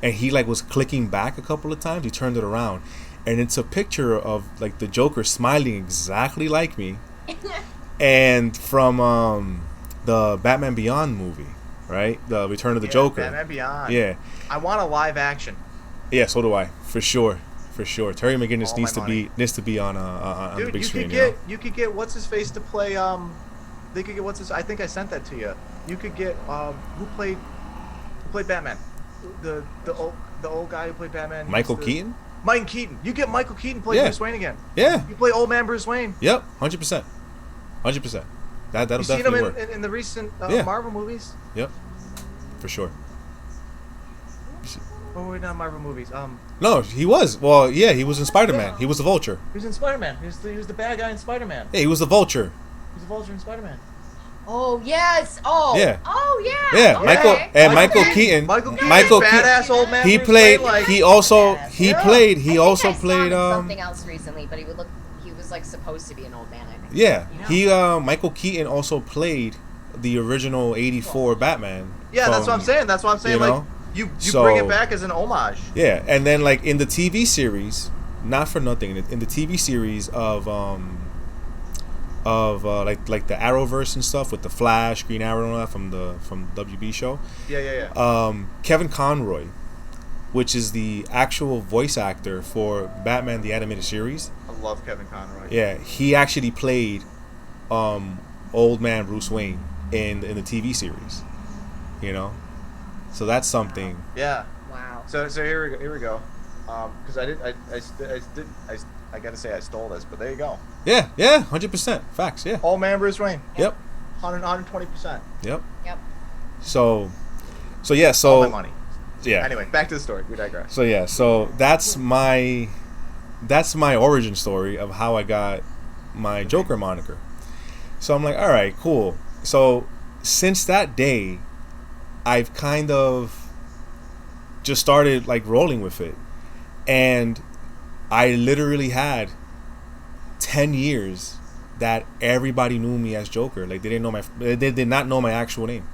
And he like was clicking back a couple of times. He turned it around, and it's a picture of like the Joker smiling exactly like me, and from the Batman Beyond movie. Right, the Return of the Joker. Batman Beyond. Yeah, I want a live action. Yeah, so do I, for sure. Terry McGinnis needs to be on the big screen. You could get what's his face to play. They could get what's his. I think I sent that to you. You could get who played Batman, the old guy who played Batman. Michael Keaton. Mike Keaton. You get Michael Keaton play Bruce Wayne again. Yeah. You play old man Bruce Wayne. Yep, 100%. That'll definitely work. You seen him in the recent Marvel movies? Yep, for sure. Oh, wait, not Marvel movies. No, he was. Well, yeah, he was in Spider-Man. Yeah. He was the Vulture. He was in Spider-Man. He was the bad guy in Spider-Man. Yeah, he was the Vulture. He was the Vulture in Spider-Man. Oh yes. Oh. Yeah. Oh yeah. Yeah. Okay. Michael Keaton. Michael Keaton, badass old man. He played. He also played. Something else recently, but he was like supposed to be an old man. I think. Yeah. He Michael Keaton also played the original '84 Batman. Yeah, that's what I'm saying. Like you bring it back as an homage. Yeah, and then like in the TV series, not for nothing, in the TV series of like the Arrowverse and stuff with the Flash, Green Arrow, and all that from the WB show. Yeah. Kevin Conroy, which is the actual voice actor for Batman the Animated Series. I love Kevin Conroy. Yeah, he actually played old man Bruce Wayne in the TV series. So that's something. Yeah. Wow. So here we go. Because I gotta say I stole this, but there you go. Yeah, 100% facts. Yeah. Old man Bruce Wayne. Yep. 120%. Yep. Yep. So So yeah, All my money. yeah. Anyway, back to the story. We digress. So yeah, so that's my origin story of how I got my Joker moniker. So I'm like, all right, cool. So since that day, I've kind of just started like rolling with it, and I literally had 10 years that everybody knew me as Joker. Like they did not know my actual name.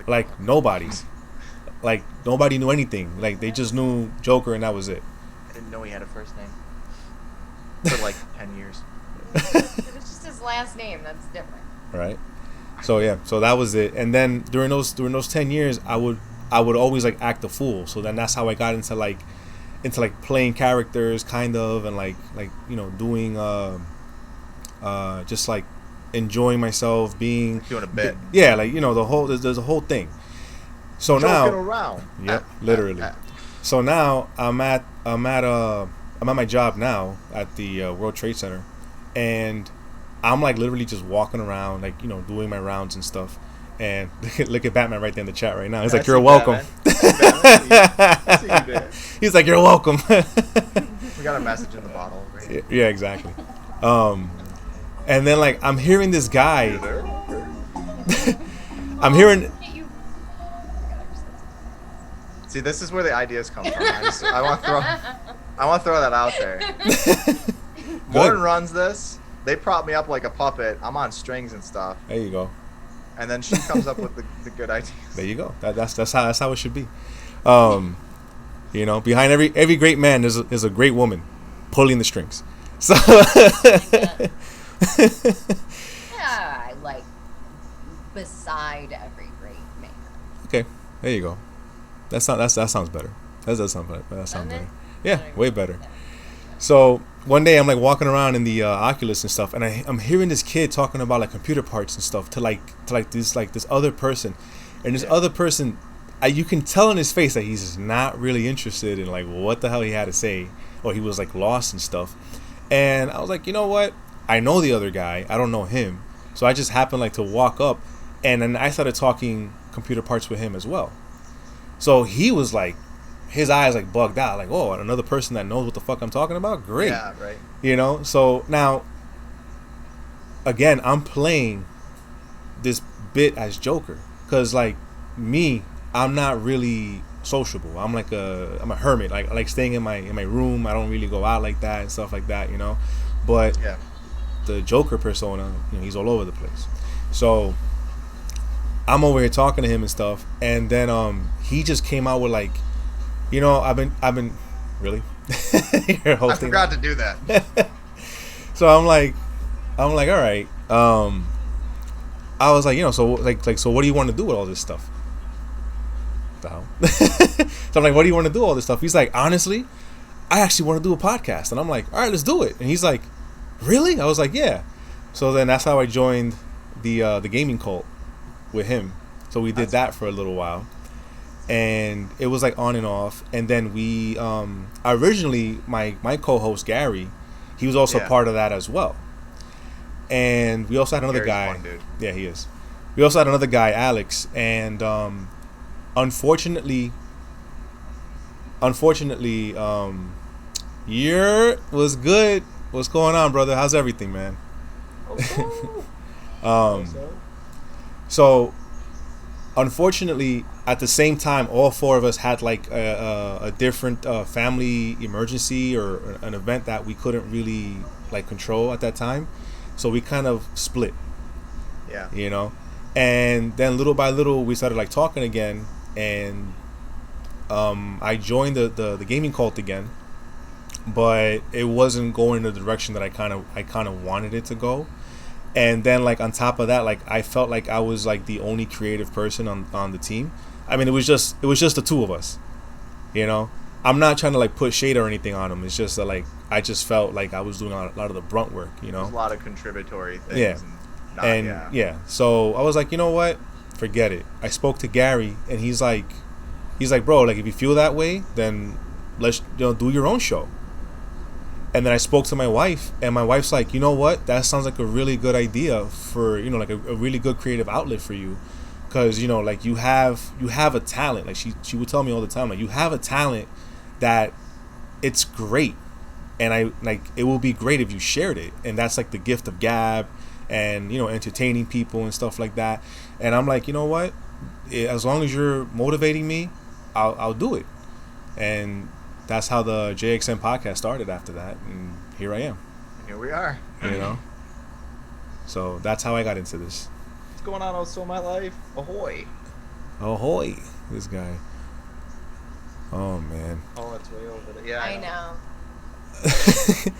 Like nobody. Like nobody knew anything. Like they just knew Joker and that was it. I didn't know he had a first name for like 10 years. It was just his last name. That's different. Right. So yeah, so that was it. And then during those 10 years, I would always like act a fool. So then that's how I got into playing characters kind of, and like you know, doing just like enjoying myself, being Doing a bit. Yeah, like you know, there's a whole thing. So Joking now, around. yep, literally. So now I'm at my job now at the World Trade Center, and I'm like literally just walking around, like you know, doing my rounds and stuff. And look at Batman right there in the chat right now. He's like, "You're welcome." He's like, "You're welcome." We got a message in the bottle. Right? Yeah, exactly. And then like I'm hearing this guy. I'm hearing. See, this is where the ideas come from. I want to throw that out there. Morton runs this. They prop me up like a puppet. I'm on strings and stuff. There you go. And then she comes up with the good ideas. There you go. That's how it should be. You know, behind every great man there's a great woman pulling the strings. So Yeah, I like beside every great man. okay, there you go. That sounds better. That does sound better. That sounds better. Yeah, way better. So one day I'm like walking around in the Oculus and stuff, and I'm hearing this kid talking about like computer parts and stuff to this other person, and this other person, you can tell in his face that he's just not really interested in like what the hell he had to say, or he was like lost and stuff. And I was like, you know what? I know the other guy. I don't know him. So I just happened like to walk up, and then I started talking computer parts with him as well. So he was like, his eyes like bugged out, like, oh, another person that knows what the fuck I'm talking about? Great. Yeah, right. You know? So now, again, I'm playing this bit as Joker. Because, like, me, I'm not really sociable. I'm a hermit. Like, I like staying in my room. I don't really go out like that and stuff like that, you know? But yeah, the Joker persona, you know, he's all over the place. So I'm over here talking to him and stuff, and then he just came out with like, you know, I've been really I forgot to do that. So I'm like, all right. I was like, you know, so what do you want to do with all this stuff? The hell? So I'm like, what do you want to do all this stuff? He's like, honestly, I actually want to do a podcast. And I'm like, all right, let's do it. And he's like, really? I was like, yeah. So then that's how I joined the gaming cult with him. So we did that for a little while, and it was like on and off. And then we originally my co-host Gary, he was also part of that as well. And we also had another guy. Fun, dude. Yeah, he is. We also had another guy, Alex, and unfortunately, year was good. What's going on, brother? How's everything, man? So, unfortunately, at the same time, all four of us had like a different family emergency or an event that we couldn't really like control at that time. So we kind of split. Yeah. You know, and then little by little we started like talking again, and I joined the gaming cult again, but it wasn't going in the direction that I kind of wanted it to go. And then like on top of that, like I felt like I was like the only creative person on the team. I mean, it was just the two of us, you know. I'm not trying to like put shade or anything on them. It's just that like I just felt like I was doing a lot of the brunt work, you know. There's a lot of contributory things. Yeah. Yeah. So I was like, you know what? Forget it. I spoke to Gary, and he's like, bro, like if you feel that way, then let's do your own show. And then I spoke to my wife, and my wife's like, you know what? That sounds like a really good idea for, like a really good creative outlet for you. because you know, like you have a talent. Like she would tell me all the time, like you have a talent that it's great, and I like it will be great if you shared it, and that's like the gift of gab, and you know, entertaining people and stuff like that. And I'm like, you know what, as long as you're motivating me, I'll do it. And that's how the JxN podcast started after that, and here I am. Here we are. You know, so that's how I got into this. What's going on, also my life? Ahoy! Ahoy! This guy. Oh man. Oh, it's way over there. Yeah, I know.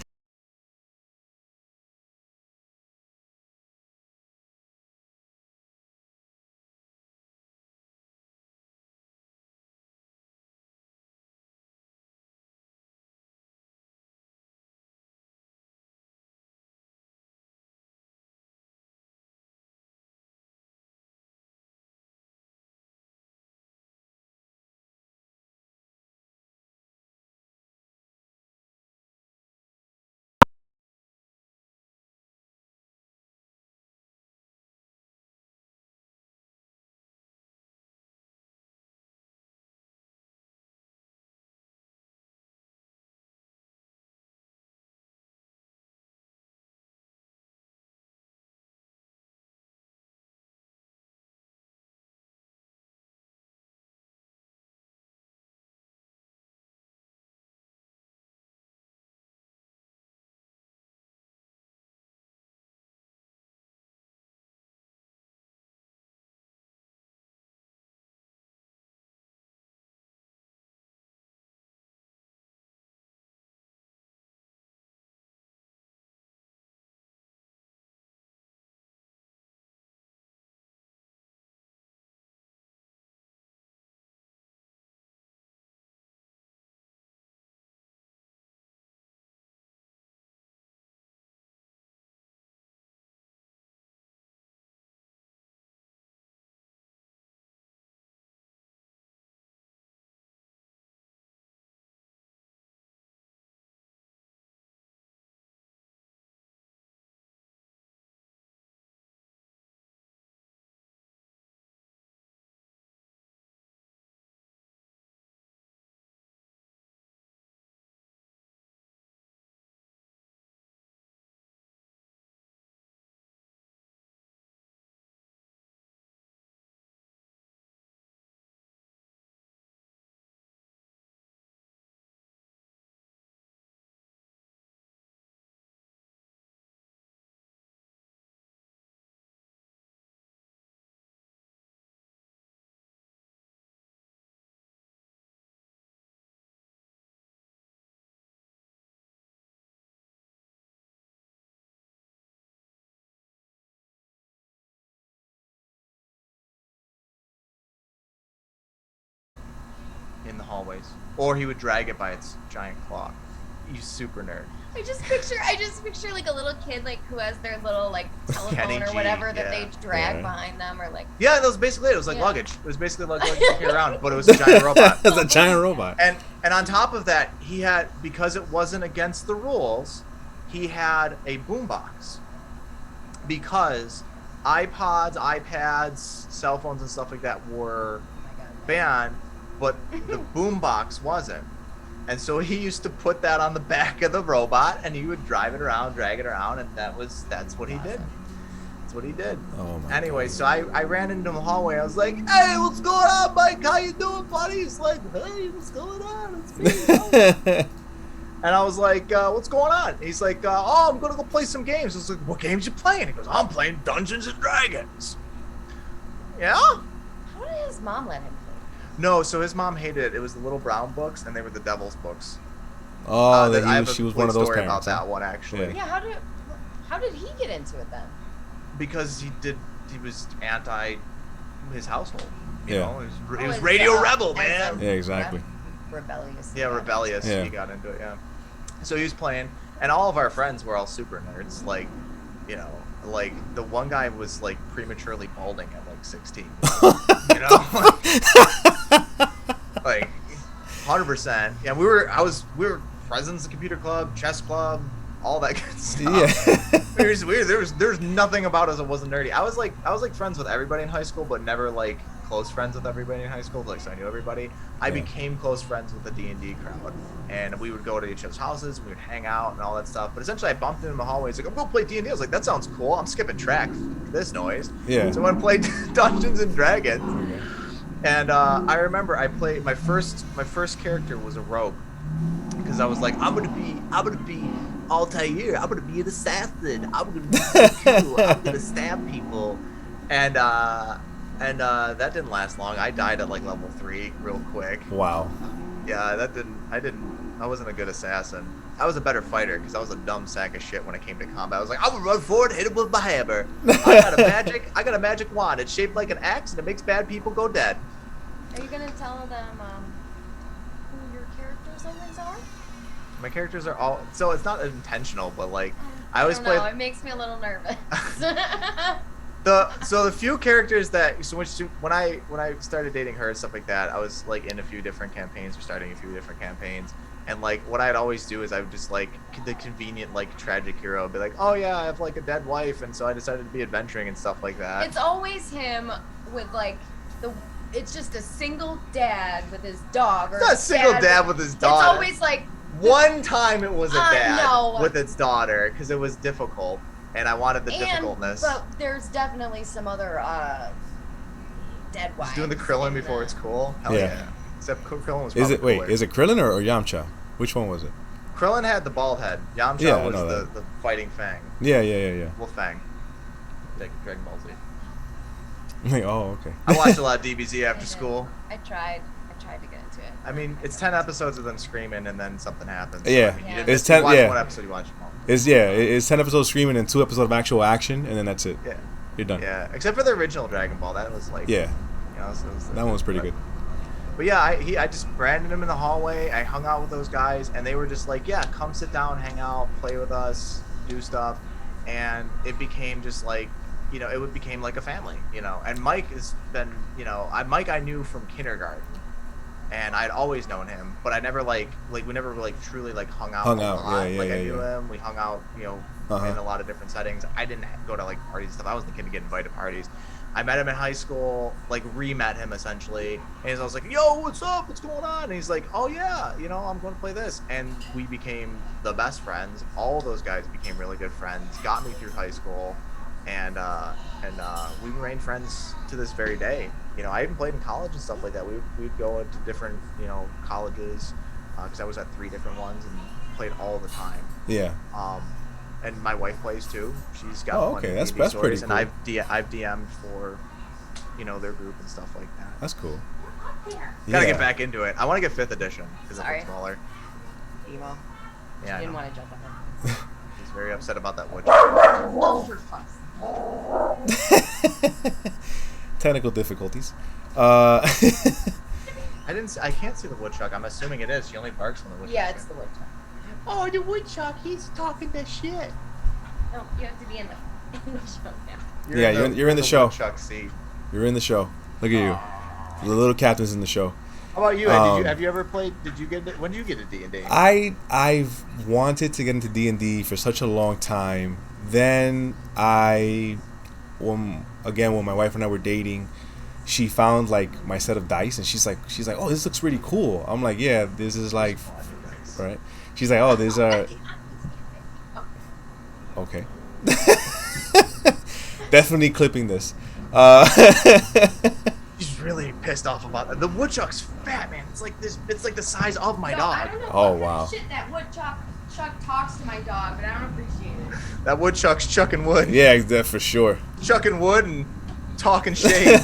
In the hallways, or he would drag it by its giant claw. You super nerd. I just picture like a little kid like who has their little like telephone Kenny or G, whatever that yeah. they drag Yeah. behind them or like. Yeah, that was basically it. It was like Yeah. luggage. It was basically like luggage around, but it was a giant robot. It's a giant robot. And on top of that, he had, because it wasn't against the rules, he had a boombox. Because iPods, iPads, cell phones, and stuff like that were banned, but the boombox wasn't. And so he used to put that on the back of the robot, and he would drive it around, drag it around, and that's what he did. That's what he did. Oh my Anyway, God. so I ran into him in the hallway. I was like, "Hey, what's going on, Mike? How you doing, buddy?" He's like, "Hey, what's going on? It's me." And I was like, "What's going on?" He's like, "Oh, I'm gonna go play some games." I was like, "What games you playing?" He goes, "I'm playing Dungeons and Dragons." Yeah? How did his mom let him play? No, so his mom hated it. It was the little brown books, and they were the devil's books. Oh, I have she a was one of complete those story parents. about Huh? that one, actually. Yeah. Yeah, how did he get into it then? Because he was anti his household. You Yeah. know, he was as Radio a- Rebel, as man. Yeah, exactly. Rebellious. Yeah, rebellious. Yeah. He got into it, yeah. So he was playing, and all of our friends were all super nerds. Like, you know, like the one guy was like prematurely balding at like 16. You know, like 100%. Yeah, we were presidents of computer club, chess club, all that good stuff. Yeah. It was weird. There's nothing about us that wasn't nerdy. I was like friends with everybody in high school, but never like close friends with everybody in high school. Like, so I knew everybody. I became close friends with the D&D crowd, and we would go to each other's houses. We would hang out and all that stuff. But essentially, I bumped into him in the hallway. He's like, "I'm gonna play D&D." I was like, "That sounds cool. I'm skipping track for this noise." Yeah. So I went and played Dungeons and Dragons. And I remember I played my first character was a rogue, because I was like, I'm gonna be Altair. I'm gonna be an assassin. I'm gonna be so cool. I'm gonna stab people, and that didn't last long. I died at like level 3 real quick. Wow. Yeah, I wasn't a good assassin. I was a better fighter because I was a dumb sack of shit when it came to combat. I was like, I'm gonna run forward, hit him with my hammer. I got a magic wand. It's shaped like an axe and it makes bad people go dead. Are you gonna tell them who your characters always are? My characters are all, so it's not intentional, but like I I always don't play. know, it makes me a little nervous. So the few characters that when I started dating her and stuff like that, I was like in a few different campaigns or starting a few different campaigns, and like what I'd always do is I would just like the convenient like tragic hero, be like, oh yeah, I have like a dead wife, and so I decided to be adventuring and stuff like that. It's always him with like it's just a single dad with his dog, or It's not a single dad with his daughter. It's always like one time it was a dad no. with its daughter because it was difficult. And I wanted the difficultness. But there's definitely some other dead wives. Just doing the Krillin before it's cool. Hell yeah. Except Krillin was probably cooler. Is it Krillin or Yamcha? Which one was it? Krillin had the bald head. Yamcha was the fighting Fang. Yeah. Wolf Fang. Like Dragon Ball Z. Oh, okay. I watched a lot of DBZ after school. I tried to get into it. I mean, it's 10 episodes of them screaming and then something happens. Yeah. So, I mean, It's 10. One Yeah. episode you watch them all. It's 10 episodes screaming and 2 episodes of actual action, and then that's it. Yeah. You're done. Yeah. Except for the original Dragon Ball, that was like. Yeah. You know, That one was pretty good. But yeah, I just branded him in the hallway. I hung out with those guys, and they were just like, yeah, come sit down, hang out, play with us, do stuff. And it became just like, you know, it became like a family, you know. And Mike has been, you know, Mike I knew from kindergarten, and I'd always known him, but I never we never like truly like hung out. I knew him. We hung out, you know, in a lot of different settings. I didn't go to like parties and stuff. I wasn't the kid to get invited to parties. I met him in high school, like re-met him essentially, and I was like, "Yo, what's up? What's going on?" And he's like, "Oh yeah, you know, I'm going to play this," and we became the best friends. All of those guys became really good friends, got me through high school, and we remained friends to this very day. You know, I even played in college and stuff like that. We'd go into different, you know, colleges, because I was at 3 different ones and played all the time. Yeah. And my wife plays too. She's got plenty of that's stories, pretty cool. and I've DM'd for, you know, their group and stuff like that. That's cool. Gotta get back into it. I want to get 5th edition because it's smaller. Emo. Yeah, She didn't want to jump on him. He's very upset about that wood. Oh, for fuck's sake. Technical difficulties. I can't see the woodchuck. I'm assuming it is. She only barks when the woodchuck. Yeah, it's the woodchuck. Oh, the woodchuck! He's talking that shit. No, you have to be in the show now. You're in the show. Woodchuck seat. You're in the show. Look at you. The little captain's in the show. How about you? Have you ever played? Did you get? When did you get to D&D? I've wanted to get into D&D for such a long time. Then when my wife and I were dating, she found like my set of dice, and she's like, oh, this looks really cool. I'm like, yeah, this is like, right. She's like, oh, there's a... Okay. Definitely clipping this. She's really pissed off about that. The woodchuck's fat, man. It's like this. It's like the size of my dog. I don't know Oh, what wow. shit that woodchuck talks to my dog, but I don't appreciate it. That woodchuck's chucking wood. Yeah, that for sure. Chucking wood and talking shade.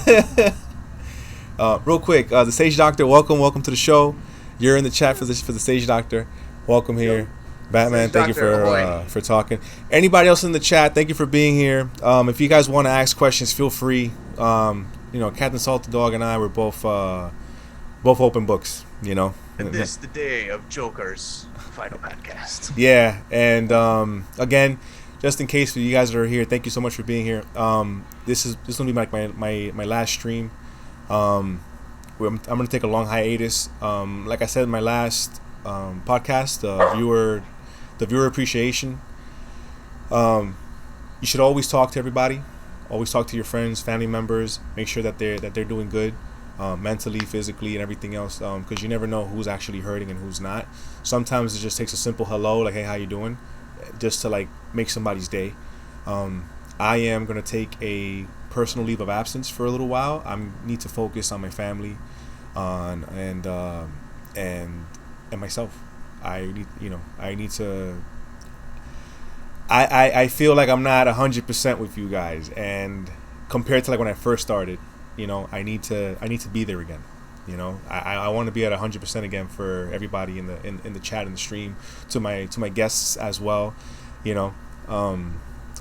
Real quick, the Sage Doctor, welcome to the show. You're in the chat for the Sage Doctor. Welcome here. Batman, thank you for talking. Anybody else in the chat, thank you for being here. If you guys want to ask questions, feel free. You know, CPTSaltyDog and I were both open books, you know. And this the day of Joker's final podcast. Yeah, and again, just in case for you guys that are here, thank you so much for being here. This is gonna be like my last stream. I'm gonna take a long hiatus. Like I said in my last podcast, the viewer appreciation. You should always talk to everybody. Always talk to your friends, family members. Make sure that they're doing good, mentally, physically, and everything else. Because you never know who's actually hurting and who's not. Sometimes it just takes a simple hello, like "Hey, how you doing?" just to like make somebody's day. I am gonna take a personal leave of absence for a little while. I need to focus on my family, on and myself. I need to. I feel like I'm not 100% with you guys, and compared to like when I first started, I need to be there again. I want to be at 100% again for everybody in the chat and the stream, to my guests as well,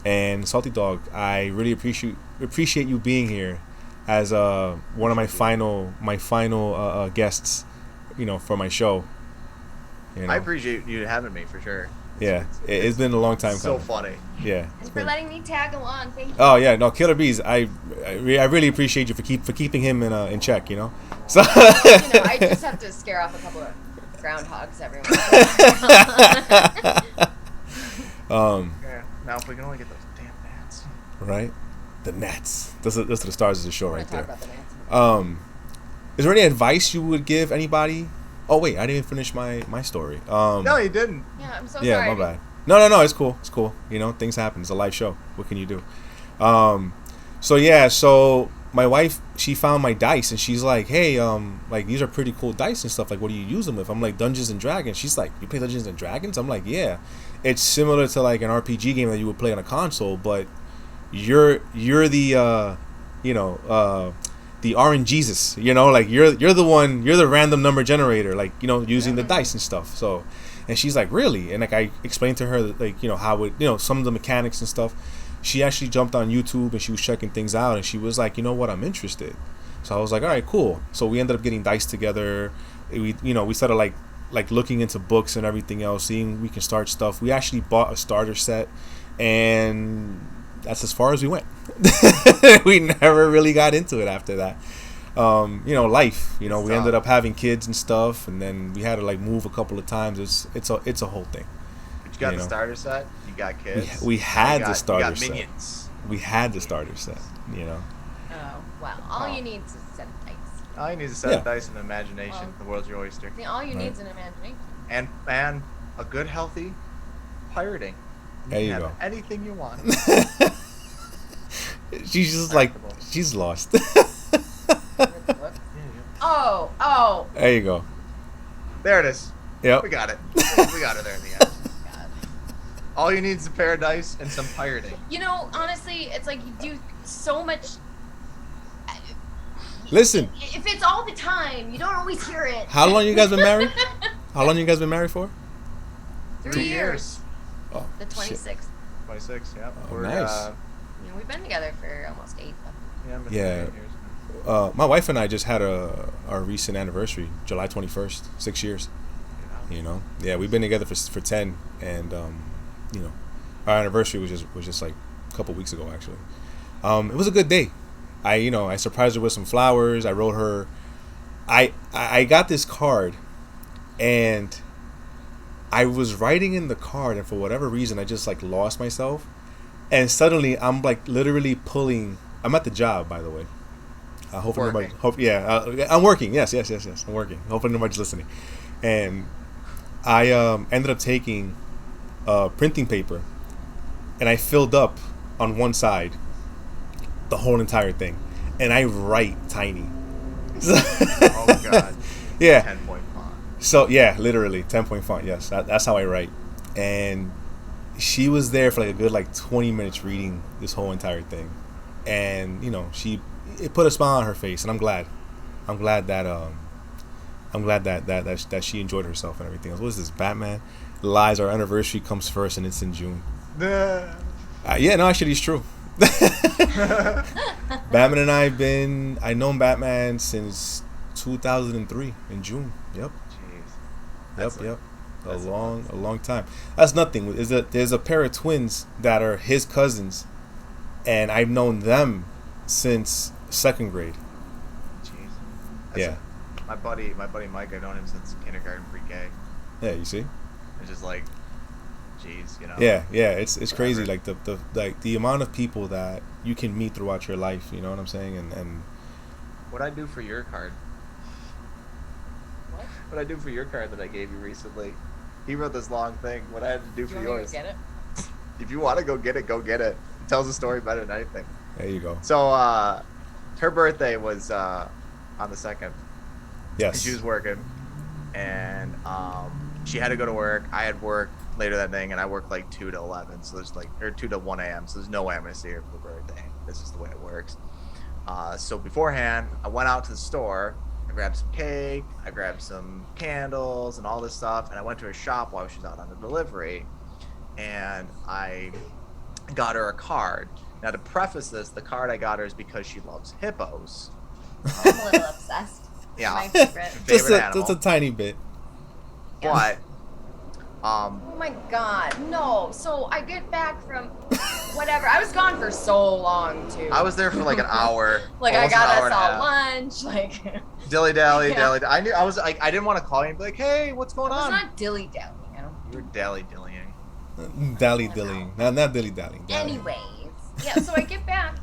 and Salty Dog, I really appreciate you being here as one of my final guests, for my show. I appreciate you having me for sure. Yeah, it's been a long time coming. So funny. Yeah. And for letting me tag along. Thank you. Oh yeah, no, Killer Bees. I really appreciate you for keeping him in check. So. I just have to scare off a couple of groundhogs every once in a while. Yeah. Now if we can only get those damn gnats. Right, the gnats. Those are the stars of the show right there. Talk about the gnats. Is there any advice you would give anybody? Oh wait, I didn't finish my story. No, you didn't. Yeah, I'm so Yeah, sorry. my bad. No, it's cool. It's cool. Things happen. It's a live show. What can you do? So my wife, she found my dice and she's like, hey, like these are pretty cool dice and stuff. Like, what do you use them with? I'm like, Dungeons and Dragons. She's like, you play Dungeons and Dragons? I'm like, yeah. It's similar to like an RPG game that you would play on a console, but you're the the RNGesus, like you're the one, you're the random number generator, like using the dice and stuff. So, and she's like, really? And like I explained to her that, like how it, some of the mechanics and stuff. She actually jumped on YouTube and she was checking things out, and she was like, you know what, I'm interested. So I was like, all right, cool. So we ended up getting dice together. We started like looking into books and everything else, seeing we can start stuff. We actually bought a starter set, and that's as far as we went. We never really got into it after that. Life. We ended up having kids and stuff, and then we had to like move a couple of times. It's a whole thing. But you got the starter set. You got kids. We had the starter you got set. minions. We had the starter set. Oh well, all you need is a set of dice. All you need is a set of dice and imagination. Well, the world's your oyster. All you need is an imagination. And a good, healthy pirating. There you have go. Anything you want. She's just like, she's lost. Oh. There you go. There it is. Yep. We got it. We got it there in the end. All you need is a pair of dice and some pirating. Honestly, it's like you do so much. Listen. If it's all the time, you don't always hear it. How long you guys been married? How long you guys been married for? 3 years. Oh, The 26th. 26, yeah. Oh, nice. We've been together for almost 8. Yeah. 8 years. My wife and I just had our recent anniversary, July 21st, 6 years. Yeah, we've been together for 10, and our anniversary was just like a couple weeks ago actually. It was a good day. I surprised her with some flowers. I wrote her. I got this card, and I was writing in the card, and for whatever reason I just like lost myself, and suddenly I'm like literally pulling. I'm at the job, by the way. Hopefully nobody. I'm working. Yes. I'm working. Hopefully nobody's listening. And I ended up taking printing paper, and I filled up on one side the whole entire thing, and I write tiny. Oh God. Yeah. 10-point font. So yeah, literally 10-point font. Yes, that's how I write. And she was there for like a good 20 minutes reading this whole entire thing, and it put a smile on her face, and I'm glad that she enjoyed herself and everything else. What is this, Batman? Lies, our anniversary comes first, and it's in June. Yeah, no, actually, it's true. Batman and I've known Batman since 2003 in June. Yep. Jeez. Yep. A long time. That's nothing. There's a pair of twins that are his cousins, and I've known them since 2nd grade. Jeez. My buddy Mike, I've known him since kindergarten, pre-K. Yeah, you see? It's just like G's, you know. Yeah, it's crazy, Whatever. like the amount of people that you can meet throughout your life. You know what I'm saying? And What'd I do for your card? What? What'd I do for your card that I gave you recently? He wrote this long thing. What I had to do Do for you want me yours. to get it? If you want to go get it, go get it. It tells the story better than anything. there you go. So, her birthday was on the 2nd. And Yes. she was working, and she had to go to work. I had work later that thing, and I worked like 2 to 11, so there's like, or 2 to 1 a.m. So there's no way I'm gonna see her for the birthday. This is the way it works. So beforehand, I went out to the store. I grabbed some cake. I grabbed some candles and all this stuff, and I went to her shop while she was out on the delivery, and I got her a card. Now, to preface this, the card I got her is because she loves hippos. I'm a little obsessed. Yeah. My favorite. Favorite animal. Just a tiny bit. But Oh my god, no. So I get back from whatever. I was gone for so long too. I was there for like an hour. like I almost an got hour us and a all half. lunch. Like Dilly dally, Yeah. dilly. I knew I was like I didn't want to call you and be like, hey, what's going I was on? not dilly dallying. I don't. You were dally dillying. Dally dilly. Not dilly dally. Anyways, yeah. So I get back,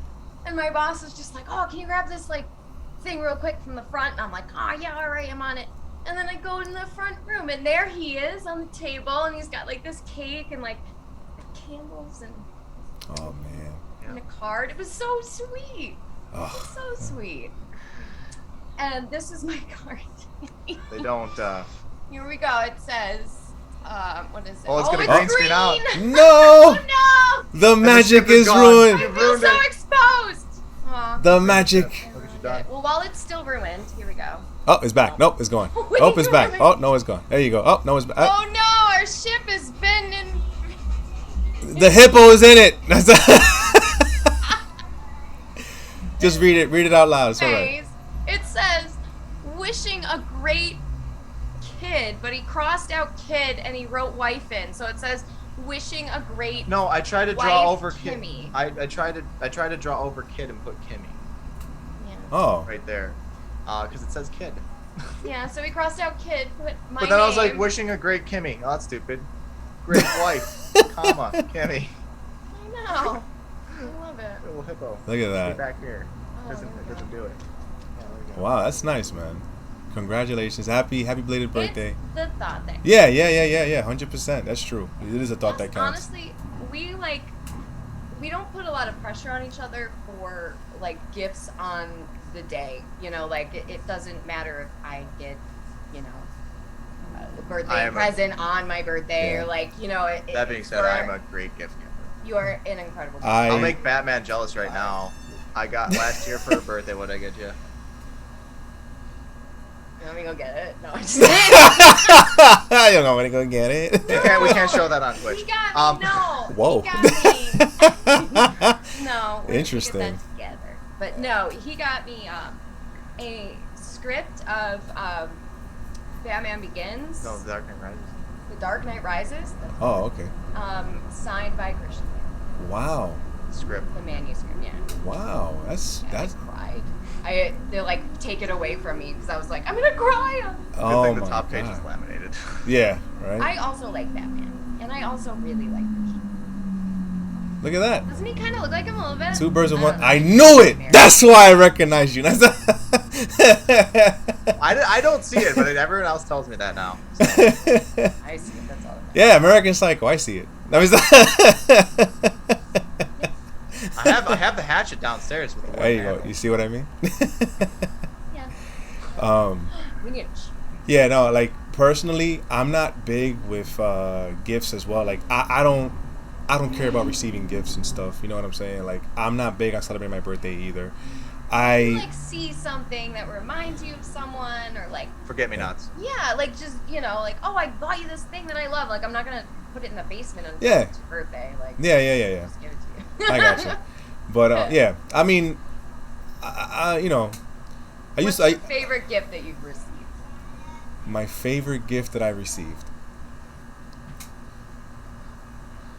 and my boss is just like, "Oh, can you grab this like thing real quick from the front?" And I'm like, "Oh yeah, all right, I'm on it." And then I go in the front room, and there he is on the table, and he's got like this cake and like candles and, Oh man. and a card. It was so sweet. Oh. So sweet. And this is my card. They don't. Here we go. It says, what is it? Oh, it's gonna it's green screen out. No! Oh The magic ship is is gone. no! ruined. I You feel ruined so it. exposed. Aw. The magic. Look what you Okay. done. Well, while it's still ruined, here we go. Oh, it's back. Nope, it's gone. Wait, Oh, it's back. wait. Oh, no, it's gone. There you go. Oh, no, it's back. Oh no, our ship has been in. The hippo is in it. Just read it. Read it out loud. It's all right. Phase. It says, wishing a great kid, but he crossed out kid and he wrote wife in. So it says, wishing a great. No, I tried to draw Wife over kid. Kimmy. I tried to draw over kid and put Kimmy Yeah. Oh. right there, because it says kid. Yeah, so he crossed out kid, put my But then I was like, name. wishing a great Kimmy. Oh, that's stupid. Great wife, comma, Kimmy. I know. I love it. Little hippo. Look at Get that. back here. Oh, Doesn't there we doesn't go. do it. Yeah, there we go. Wow, that's nice, man. Congratulations. Happy belated birthday. It's the thought that. Yeah. 100%. That's true. It is a thought that counts. Honestly, we don't put a lot of pressure on each other for like gifts on the day. You know, like it doesn't matter if I get, you know, a birthday present on my birthday Yeah. or like, you know. That being said, I'm a great gift giver. You are an incredible. gift. I'll make Batman jealous right now. I got last year for her birthday. What did I get you? Let me go get it. No, I'm just I don't know when to go get it. We can't show that on Twitch. He got me. No. Whoa. He got me. No. we're gonna Interesting. Get that together. But no, he got me a script of Batman Begins. No, The Dark Knight Rises. The Dark Knight Rises. Oh, okay. Signed by Christian. Wow. Script. The manuscript. Yeah. Wow. Yeah, That's. I cried. They like take it away from me because I was like, I'm gonna cry. Good Oh thing the my top page is God. laminated. Yeah. Right. I also like Batman, and I also really like Christian. Look at that. Doesn't he kind of look like him a little bit? Two birds with one. don't know. I knew it. That's why I recognize you. I don't see it, but everyone else tells me that now. So. I see it. That's all. That matters. Yeah, American Psycho. I see it. That was. I have the hatchet downstairs with the There you wood go. handle. You see what I mean? Yeah. We need. Yeah, no, like personally, I'm not big with gifts as well. Like I don't care about receiving gifts and stuff. You know what I'm saying? Like I'm not big on celebrating my birthday either. Like see something that reminds you of someone, or like Forget me nots. yeah, like just like I bought you this thing that I love. Like I'm not gonna put it in the basement until Yeah. it's your birthday. Like Yeah. just give it to you. I gotcha. But yeah, I mean, I What's your favorite gift that you've received? my favorite gift that I received.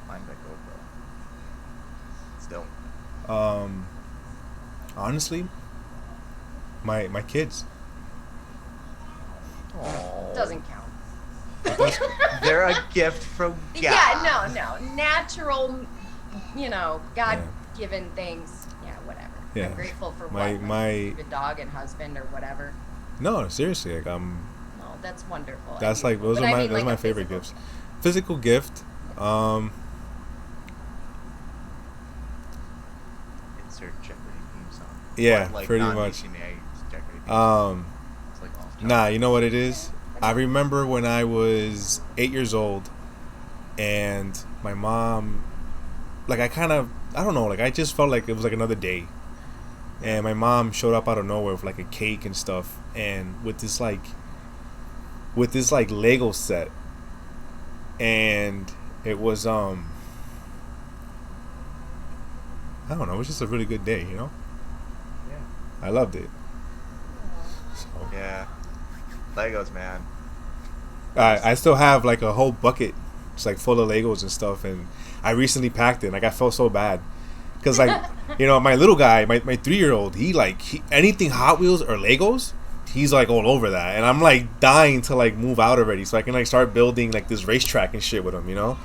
Mine's my GoPro. Still. Honestly, my kids. Aww. Doesn't count. They're a gift from God. Yeah, no. Natural, God-given things. Yeah, whatever. Yeah. I'm grateful for my a dog and husband or whatever. No, seriously, like Oh, that's wonderful. that's like those are my favorite gifts. Physical gift. Insert Jeopardy theme song. Yeah, Like pretty much. Jeopardy theme song. It's like off Nah, you know what it is? I remember when I was 8 years old, and my mom, like I don't know, like I just felt like it was like another day, and my mom showed up out of nowhere with like a cake and stuff, and with this like Lego set, and it was I don't know, it was just a really good day, you know. Yeah. I loved it. So. Yeah. Legos, man. I still have like a whole bucket, it's like full of Legos and stuff, and I recently packed it. Like I felt so bad, cause like my little guy, my 3-year-old, he anything Hot Wheels or Legos, he's like all over that, and I'm like dying to like move out already so I can like start building like this racetrack and shit with him, you know.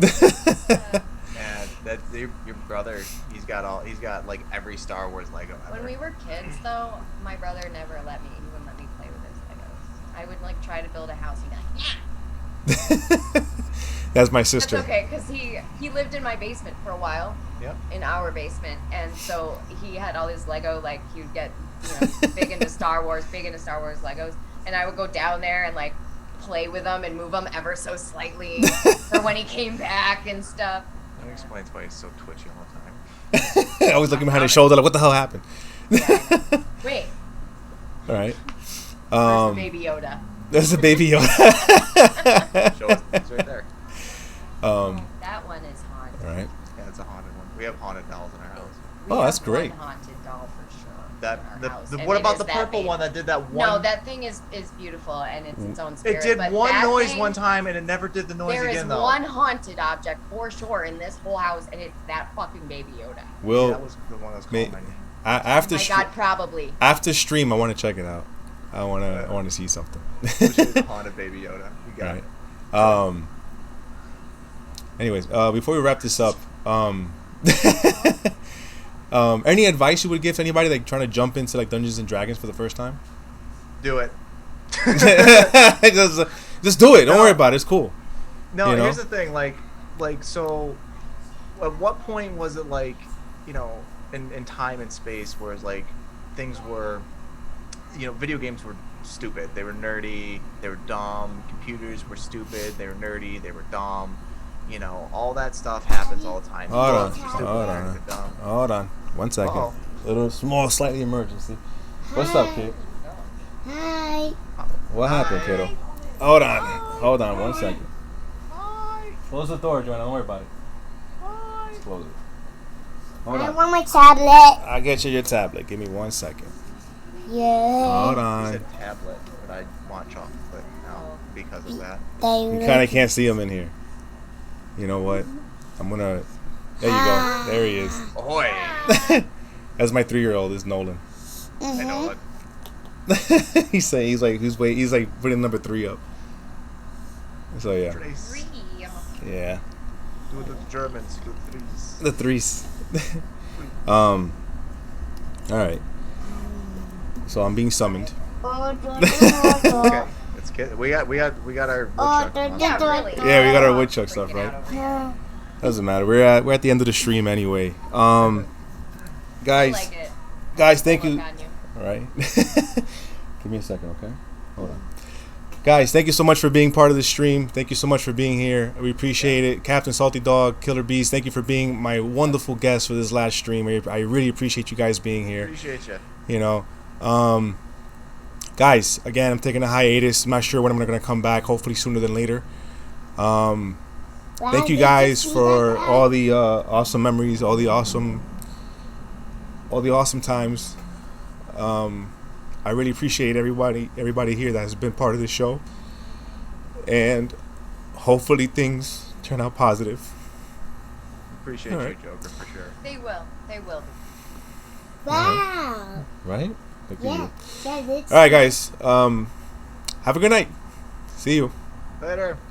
Man, that your brother, he's got like every Star Wars Lego ever. When we were kids, though, my brother never let me. He wouldn't let me play with his Legos. I would like try to build a house. He'd be like, yeah. That's my sister. That's okay, because he lived in my basement for a while. Yep. In our basement, and so he had all his Lego. Like he would get big into Star Wars Legos, and I would go down there and like play with them and move them ever so slightly for when he came back and stuff. That explains why he's so twitchy all the time. I was looking behind his shoulder like, what the hell happened? Yeah. Wait. All right. Where's the Baby Yoda? There's a Baby Yoda. Show us. It's right there. That one is haunted. All right. Yeah, it's a haunted one. We have haunted dolls in our house. We Oh, that's have great. One haunted doll for sure. What about the purple one that did that one? No, that thing is beautiful and it's its own spirit. It did but one that noise thing, one time and it never did the noise there again is though. one haunted object for sure in this whole house, and it's that fucking Baby Yoda. Well, that was the one that was called my name. after Oh my God, probably. after stream, I want to check it out. I want to see something. Which is haunted Baby Yoda. You got Right. it. Anyways, before we wrap this up, any advice you would give to anybody like trying to jump into like Dungeons and Dragons for the first time? Do it. just do it. Don't worry about it. It's cool. No, You know? here's the thing. Like, so, at what point was it like, in time and space, where it's like things were, video games were stupid. They were nerdy. They were dumb. Computers were stupid. They were nerdy. They were dumb. All that stuff happens all the time. Hold Phones are stupid, on. they're dumb. Hold on. 1 second. Uh-oh. Little small, slightly emergency. What's up, kid? Hi. What happened, kiddo? Hold on. 1 second. Close the door, Joanna. Don't worry about it. Just close it. Hold I on. want my tablet. I'll get you your tablet. Give me 1 second. Yeah. Hold You on. said tablet, but I want chocolate now because of that. You kind of can't see him in here. You know what? I'm gonna. There you go. There he is. Ahoy! That's my 3-year-old. Is Nolan. I know it. he's like putting number 3 up. So yeah. Trace. Yeah. Do the Germans. Do threes. The threes. All right. So I'm being summoned. Okay. It's good. We got our woodchuck. Yeah, really. Yeah, we got our woodchuck stuff, Freaking right? out over here. Doesn't matter. We're at the end of the stream anyway. I Guys, like it. thank Look you. on you. All right. Give me a second, okay? Hold on. Guys, thank you so much for being part of the stream. Thank you so much for being here. We appreciate it. Captain Salty Dog, Killer Bees, thank you for being my wonderful guest for this last stream. I really appreciate you guys being here. Appreciate you. Guys, again, I'm taking a hiatus. I'm not sure when I'm going to come back. Hopefully sooner than later. Thank you guys for all the awesome memories, all the awesome times. I really appreciate everybody here that has been part of this show, and hopefully things turn out positive. Appreciate All you, right. Joker, for sure. They will. They will. Wow. Right? Look at Yeah. you. Yeah, All right, guys. Have a good night. See you. Later.